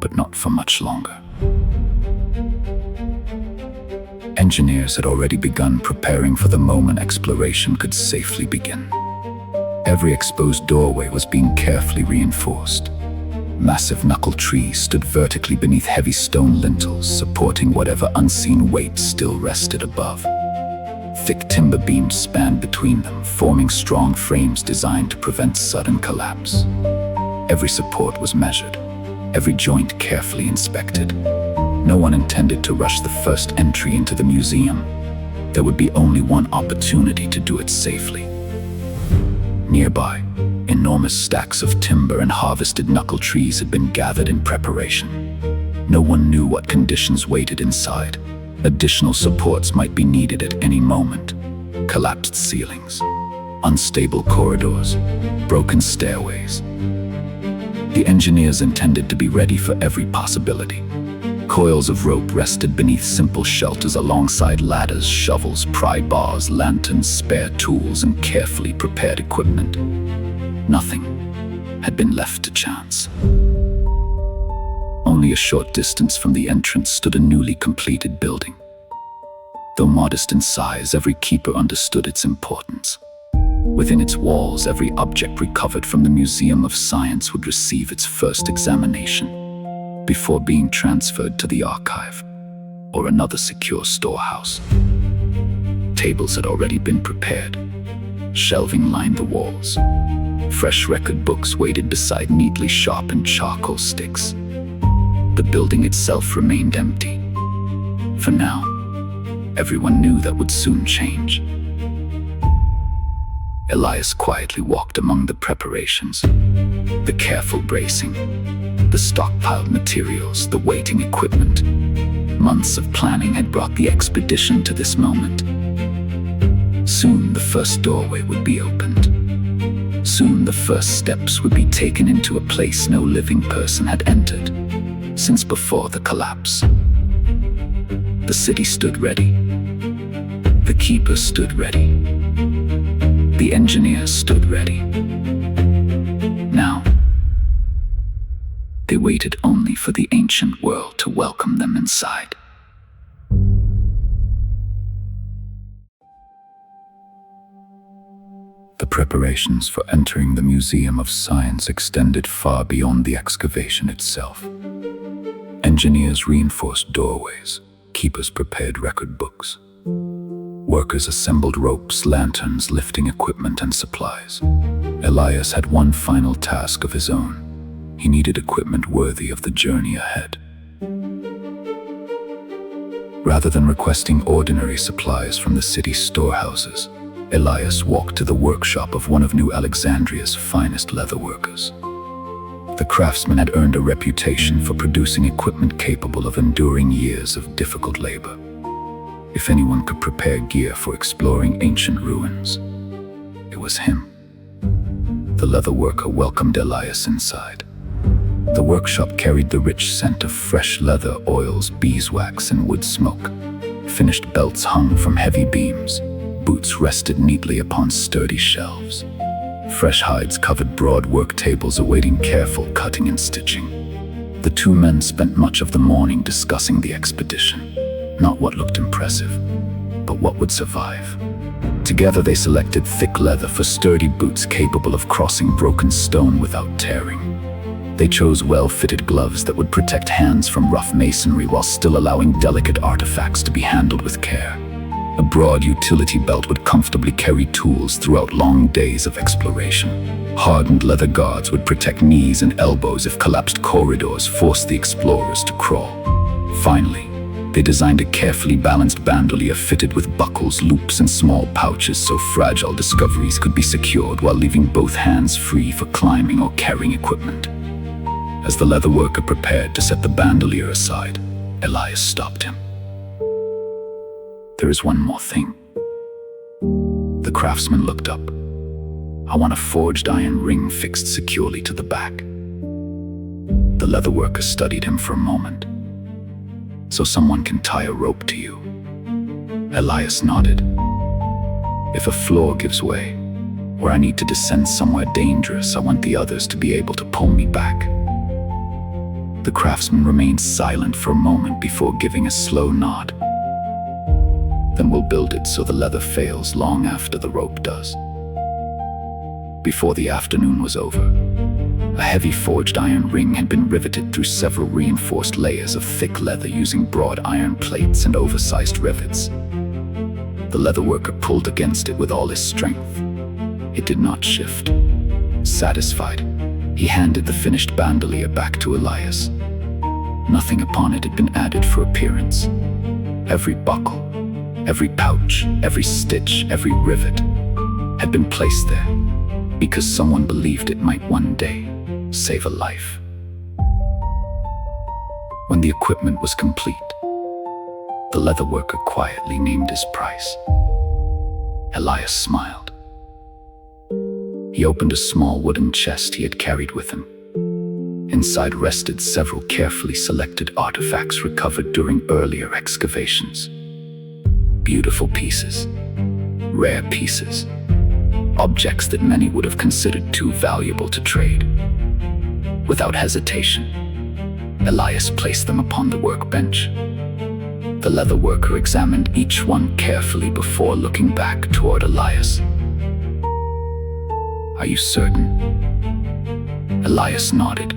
but not for much longer. Engineers had already begun preparing for the moment exploration could safely begin. Every exposed doorway was being carefully reinforced. Massive knuckle trees stood vertically beneath heavy stone lintels, supporting whatever unseen weight still rested above. Thick timber beams spanned between them, forming strong frames designed to prevent sudden collapse. Every support was measured, every joint carefully inspected. No one intended to rush the first entry into the museum. There would be only one opportunity to do it safely. Nearby, enormous stacks of timber and harvested knuckle trees had been gathered in preparation. No one knew what conditions waited inside. Additional supports might be needed at any moment. Collapsed ceilings, unstable corridors, broken stairways. The engineers intended to be ready for every possibility. Coils of rope rested beneath simple shelters alongside ladders, shovels, pry bars, lanterns, spare tools, and carefully prepared equipment. Nothing had been left to chance. Only a short distance from the entrance stood a newly completed building. Though modest in size, every keeper understood its importance. Within its walls, every object recovered from the Museum of Science would receive its first examination before being transferred to the archive or another secure storehouse. Tables had already been prepared. Shelving lined the walls. Fresh record books waited beside neatly sharpened charcoal sticks. The building itself remained empty. For now, everyone knew that would soon change. Elias quietly walked among the preparations, the careful bracing, the stockpiled materials, the waiting equipment. Months of planning had brought the expedition to this moment. Soon the first doorway would be opened. Soon the first steps would be taken into a place no living person had entered since before the collapse. The city stood ready. The keeper stood ready. The engineers stood ready. Now, they waited only for the ancient world to welcome them inside. The preparations for entering the Museum of Science extended far beyond the excavation itself. Engineers reinforced doorways, keepers prepared record books. Workers assembled ropes, lanterns, lifting equipment, and supplies. Elias had one final task of his own. He needed equipment worthy of the journey ahead. Rather than requesting ordinary supplies from the city's storehouses, Elias walked to the workshop of one of New Alexandria's finest leatherworkers. The craftsman had earned a reputation for producing equipment capable of enduring years of difficult labor. If anyone could prepare gear for exploring ancient ruins, it was him. The leather worker welcomed Elias inside. The workshop carried the rich scent of fresh leather, oils, beeswax, and wood smoke. Finished belts hung from heavy beams. Boots rested neatly upon sturdy shelves. Fresh hides covered broad work tables awaiting careful cutting and stitching. The two men spent much of the morning discussing the expedition. Not what looked impressive, but what would survive. Together they selected thick leather for sturdy boots capable of crossing broken stone without tearing. They chose well-fitted gloves that would protect hands from rough masonry while still allowing delicate artifacts to be handled with care. A broad utility belt would comfortably carry tools throughout long days of exploration. Hardened leather guards would protect knees and elbows if collapsed corridors forced the explorers to crawl. Finally, they designed a carefully balanced bandolier fitted with buckles, loops, and small pouches so fragile discoveries could be secured while leaving both hands free for climbing or carrying equipment. As the leather worker prepared to set the bandolier aside, Elias stopped him. "There is one more thing." The craftsman looked up. "I want a forged iron ring fixed securely to the back." The leather worker studied him for a moment. "So someone can tie a rope to you?" Elias nodded. "If a floor gives way, or I need to descend somewhere dangerous, I want the others to be able to pull me back." The craftsman remained silent for a moment before giving a slow nod. "Then we'll build it so the leather fails long after the rope does." Before the afternoon was over, a heavy forged iron ring had been riveted through several reinforced layers of thick leather using broad iron plates and oversized rivets. The leather worker pulled against it with all his strength. It did not shift. Satisfied, he handed the finished bandolier back to Elias. Nothing upon it had been added for appearance. Every buckle, every pouch, every stitch, every rivet had been placed there because someone believed it might one day save a life. When the equipment was complete, the leather worker quietly named his price. Elias smiled. He opened a small wooden chest he had carried with him. Inside rested several carefully selected artifacts recovered during earlier excavations. Beautiful pieces, rare pieces, objects that many would have considered too valuable to trade. Without hesitation, Elias placed them upon the workbench. The leather worker examined each one carefully before looking back toward Elias. "Are you certain?" Elias nodded.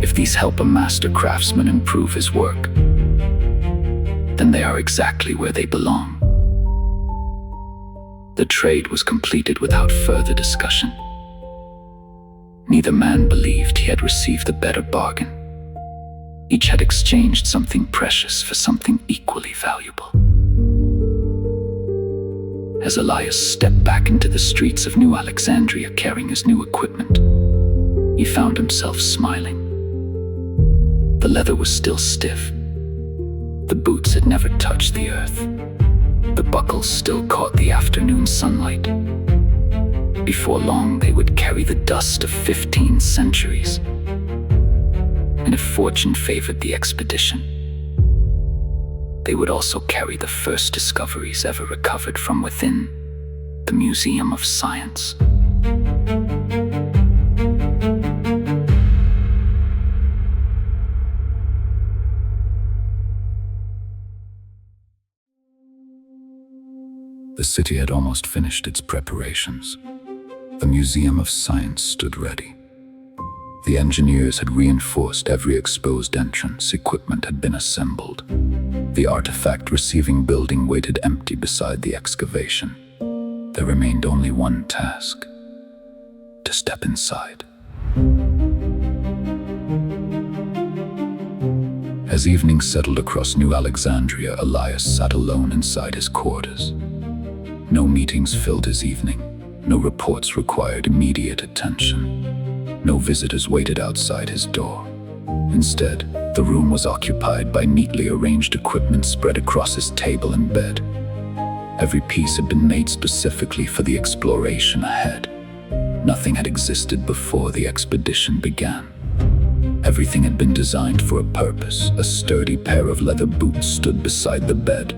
"If these help a master craftsman improve his work, then they are exactly where they belong." The trade was completed without further discussion. Neither man believed he had received a better bargain. Each had exchanged something precious for something equally valuable. As Elias stepped back into the streets of New Alexandria carrying his new equipment, he found himself smiling. The leather was still stiff. The boots had never touched the earth. The buckles still caught the afternoon sunlight. Before long, they would carry the dust of 15 centuries. And if fortune favored the expedition, they would also carry the first discoveries ever recovered from within the Museum of Science. The city had almost finished its preparations. The Museum of Science stood ready. The engineers had reinforced every exposed entrance, equipment had been assembled. The artifact-receiving building waited empty beside the excavation. There remained only one task: to step inside. As evening settled across New Alexandria, Elias sat alone inside his quarters. No meetings filled his evening. No reports required immediate attention. No visitors waited outside his door. Instead, the room was occupied by neatly arranged equipment spread across his table and bed. Every piece had been made specifically for the exploration ahead. Nothing had existed before the expedition began. Everything had been designed for a purpose. A sturdy pair of leather boots stood beside the bed.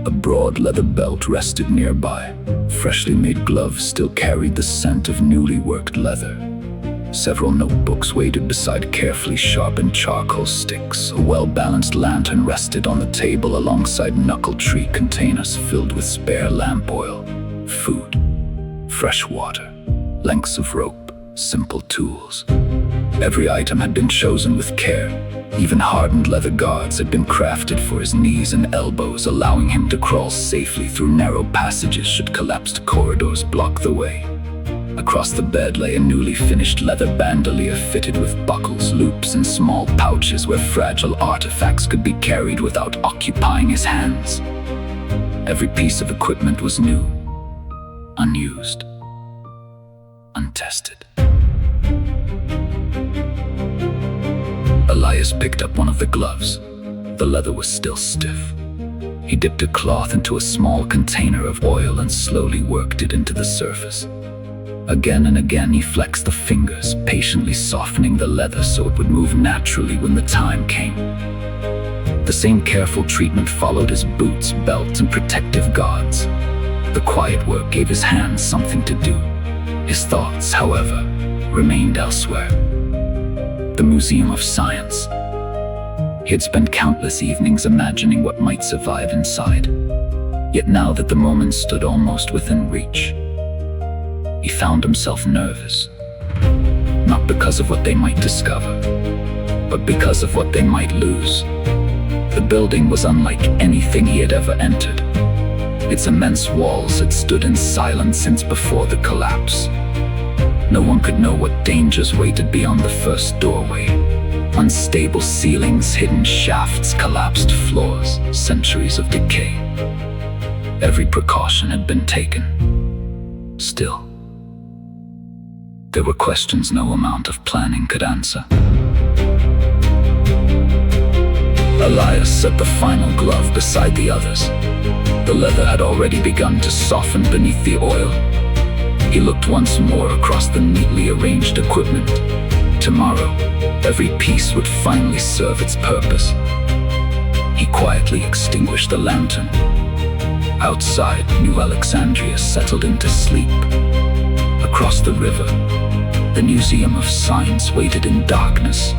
A broad leather belt rested nearby. Freshly made gloves still carried the scent of newly worked leather. Several notebooks waited beside carefully sharpened charcoal sticks. A well-balanced lantern rested on the table alongside knuckle-tree containers filled with spare lamp oil, food, fresh water, lengths of rope, simple tools. Every item had been chosen with care. Even hardened leather guards had been crafted for his knees and elbows, allowing him to crawl safely through narrow passages should collapsed corridors block the way. Across the bed lay a newly finished leather bandolier fitted with buckles, loops, and small pouches where fragile artifacts could be carried without occupying his hands. Every piece of equipment was new, unused, untested. Elias picked up one of the gloves. The leather was still stiff. He dipped a cloth into a small container of oil and slowly worked it into the surface. Again and again he flexed the fingers, patiently softening the leather so it would move naturally when the time came. The same careful treatment followed his boots, belts, and protective guards. The quiet work gave his hands something to do. His thoughts, however, remained elsewhere. The Museum of Science. He had spent countless evenings imagining what might survive inside. Yet now that the moment stood almost within reach, he found himself nervous. Not because of what they might discover, but because of what they might lose. The building was unlike anything he had ever entered. Its immense walls had stood in silence since before the collapse. No one could know what dangers waited beyond the first doorway. Unstable ceilings, hidden shafts, collapsed floors, centuries of decay. Every precaution had been taken. Still, there were questions no amount of planning could answer. Elias set the final glove beside the others. The leather had already begun to soften beneath the oil. He looked once more across the neatly arranged equipment. Tomorrow, every piece would finally serve its purpose. He quietly extinguished the lantern. Outside, New Alexandria settled into sleep. Across the river, the Museum of Science waited in darkness.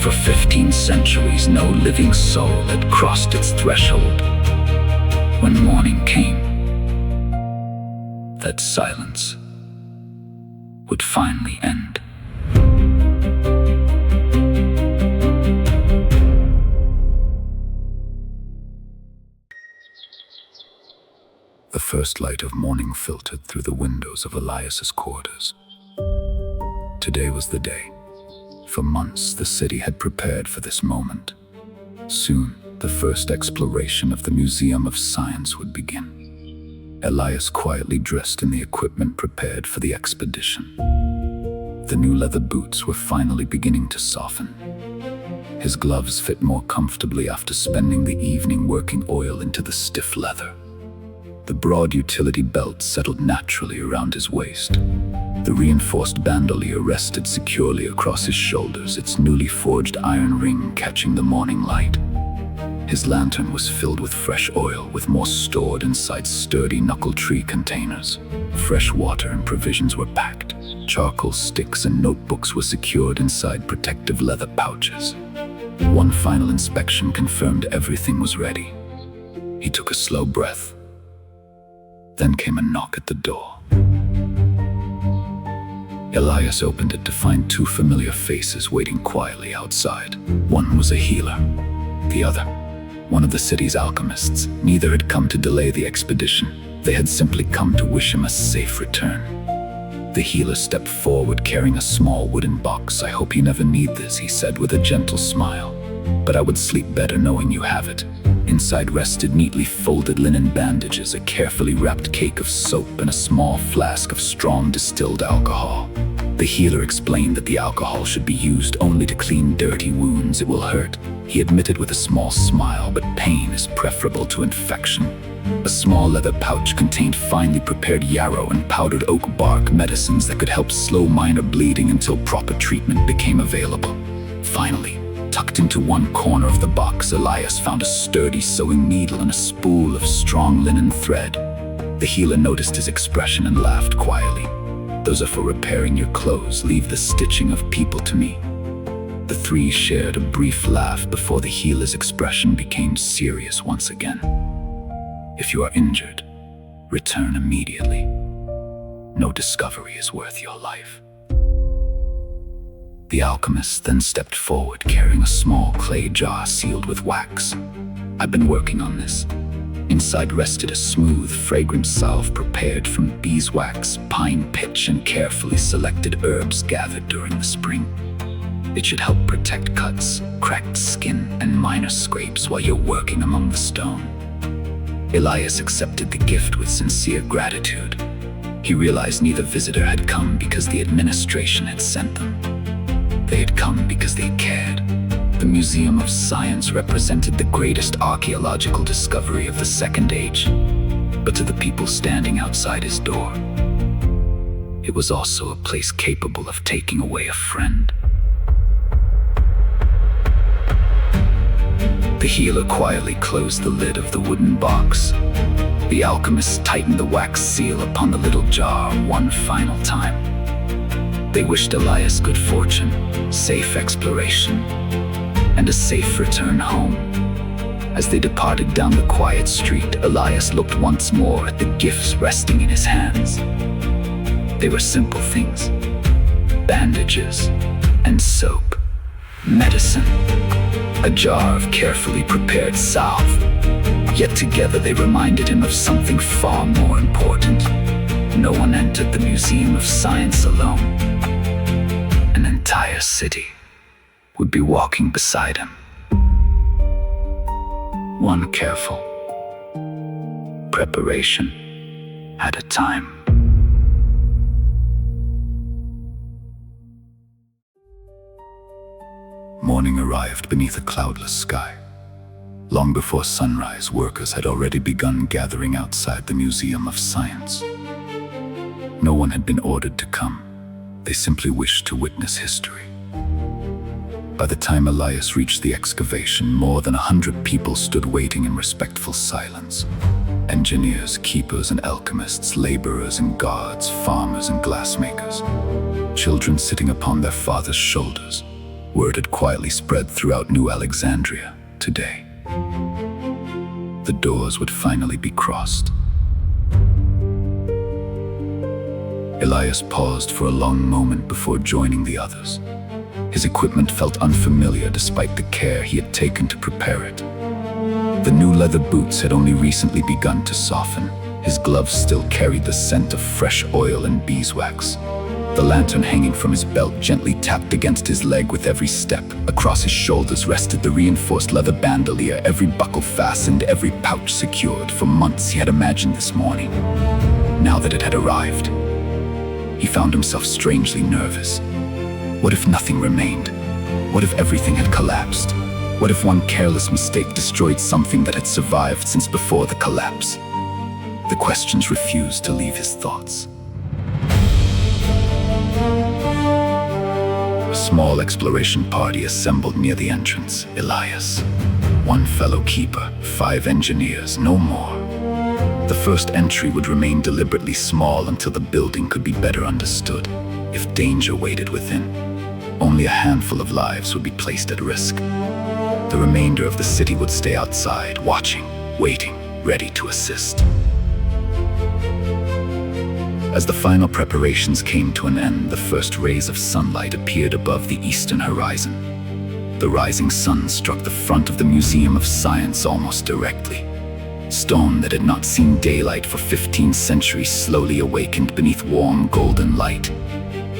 For 15 centuries, no living soul had crossed its threshold. When morning came, that silence would finally end. The first light of morning filtered through the windows of Elias's quarters. Today was the day. For months, the city had prepared for this moment. Soon, the first exploration of the Museum of Science would begin. Elias quietly dressed in the equipment prepared for the expedition. The new leather boots were finally beginning to soften. His gloves fit more comfortably after spending the evening working oil into the stiff leather. The broad utility belt settled naturally around his waist. The reinforced bandolier rested securely across his shoulders, its newly forged iron ring catching the morning light. His lantern was filled with fresh oil, with more stored inside sturdy knuckle-tree containers. Fresh water and provisions were packed. Charcoal sticks and notebooks were secured inside protective leather pouches. One final inspection confirmed everything was ready. He took a slow breath. Then came a knock at the door. Elias opened it to find two familiar faces waiting quietly outside. One was a healer, the other, one of the city's alchemists. Neither had come to delay the expedition. They had simply come to wish him a safe return. The healer stepped forward carrying a small wooden box. "I hope you never need this," he said with a gentle smile. "But I would sleep better knowing you have it." Inside rested neatly folded linen bandages, a carefully wrapped cake of soap, and a small flask of strong distilled alcohol. The healer explained that the alcohol should be used only to clean dirty wounds. It will hurt, he admitted with a small smile, but pain is preferable to infection. A small leather pouch contained finely prepared yarrow and powdered oak bark medicines that could help slow minor bleeding until proper treatment became available. Finally, tucked into one corner of the box, Elias found a sturdy sewing needle and a spool of strong linen thread. The healer noticed his expression and laughed quietly. "Those are for repairing your clothes. Leave the stitching of people to me." The three shared a brief laugh before the healer's expression became serious once again. "If you are injured, return immediately. No discovery is worth your life." The alchemist then stepped forward, carrying a small clay jar sealed with wax. "I've been working on this." Inside rested a smooth, fragrant salve prepared from beeswax, pine pitch, and carefully selected herbs gathered during the spring. It should help protect cuts, cracked skin, and minor scrapes while you're working among the stone. Elias accepted the gift with sincere gratitude. He realized neither visitor had come because the administration had sent them. They had come because they cared. The Museum of Science represented the greatest archaeological discovery of the Second Age, but to the people standing outside his door, it was also a place capable of taking away a friend. The healer quietly closed the lid of the wooden box. The alchemist tightened the wax seal upon the little jar one final time. They wished Elias good fortune, safe exploration, and a safe return home. As they departed down the quiet street, Elias looked once more at the gifts resting in his hands. They were simple things: bandages and soap, medicine, a jar of carefully prepared salve. Yet together they reminded him of something far more important. No one entered the Museum of Science alone. An entire city would be walking beside him. One careful preparation at a time. Morning arrived beneath a cloudless sky. Long before sunrise, workers had already begun gathering outside the Museum of Science. No one had been ordered to come. They simply wished to witness history. By the time Elias reached the excavation, more than 100 people stood waiting in respectful silence. Engineers, keepers and alchemists, laborers and guards, farmers and glassmakers. Children sitting upon their fathers' shoulders. Word had quietly spread throughout New Alexandria today. The doors would finally be crossed. Elias paused for a long moment before joining the others. His equipment felt unfamiliar despite the care he had taken to prepare it. The new leather boots had only recently begun to soften. His gloves still carried the scent of fresh oil and beeswax. The lantern hanging from his belt gently tapped against his leg with every step. Across his shoulders rested the reinforced leather bandolier, every buckle fastened, every pouch secured. For months he had imagined this morning. Now that it had arrived, he found himself strangely nervous. What if nothing remained? What if everything had collapsed? What if one careless mistake destroyed something that had survived since before the collapse? The questions refused to leave his thoughts. A small exploration party assembled near the entrance. Elias, one fellow keeper, 5 engineers, no more. The first entry would remain deliberately small until the building could be better understood. If danger waited within, only a handful of lives would be placed at risk. The remainder of the city would stay outside, watching, waiting, ready to assist. As the final preparations came to an end, the first rays of sunlight appeared above the eastern horizon. The rising sun struck the front of the Museum of Science almost directly. Stone that had not seen daylight for 15 centuries slowly awakened beneath warm golden light.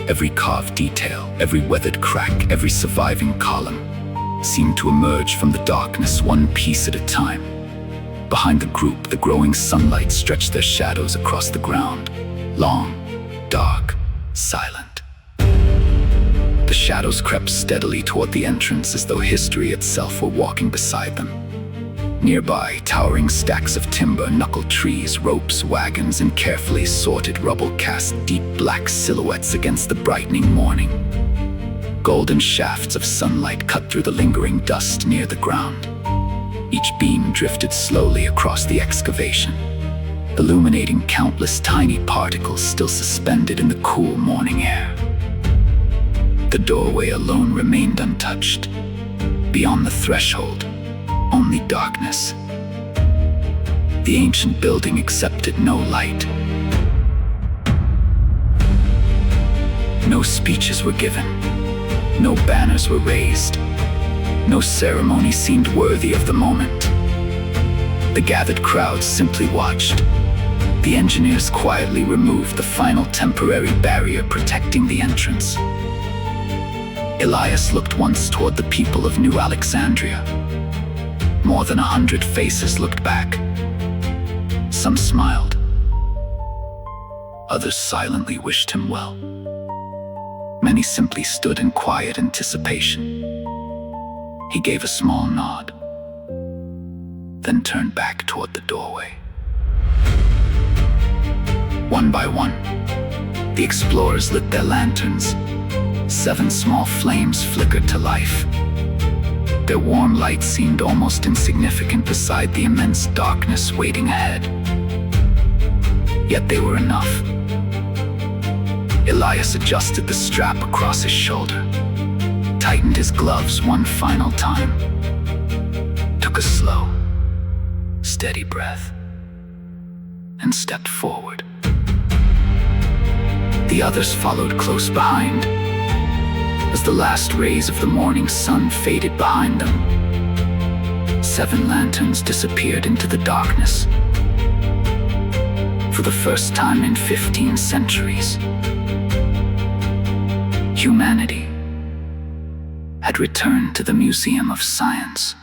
Every carved detail, every weathered crack, every surviving column seemed to emerge from the darkness one piece at a time. Behind the group, the growing sunlight stretched their shadows across the ground. Long, dark, silent. shadows crept steadily toward the entrance as though history itself were walking beside them. Nearby, towering stacks of timber, knuckled trees, ropes, wagons, and carefully sorted rubble cast deep black silhouettes against the brightening morning. Golden shafts of sunlight cut through the lingering dust near the ground. Each beam drifted slowly across the excavation, illuminating countless tiny particles still suspended in the cool morning air. The doorway alone remained untouched. Beyond the threshold, only darkness. The ancient building accepted no light. No speeches were given. No banners were raised. No ceremony seemed worthy of the moment. The gathered crowd simply watched. The engineers quietly removed the final temporary barrier protecting the entrance. Elias looked once toward the people of New Alexandria. More than 100 faces looked back. Some smiled. Others silently wished him well. Many simply stood in quiet anticipation. He gave a small nod, then turned back toward the doorway. One by one, the explorers lit their lanterns. 7 small flames flickered to life. Their warm light seemed almost insignificant beside the immense darkness waiting ahead. Yet they were enough. Elias adjusted the strap across his shoulder, tightened his gloves one final time, took a slow, steady breath, and stepped forward. The others followed close behind. As the last rays of the morning sun faded behind them, 7 lanterns disappeared into the darkness. For the first time in 15 centuries, humanity had returned to the Museum of Science.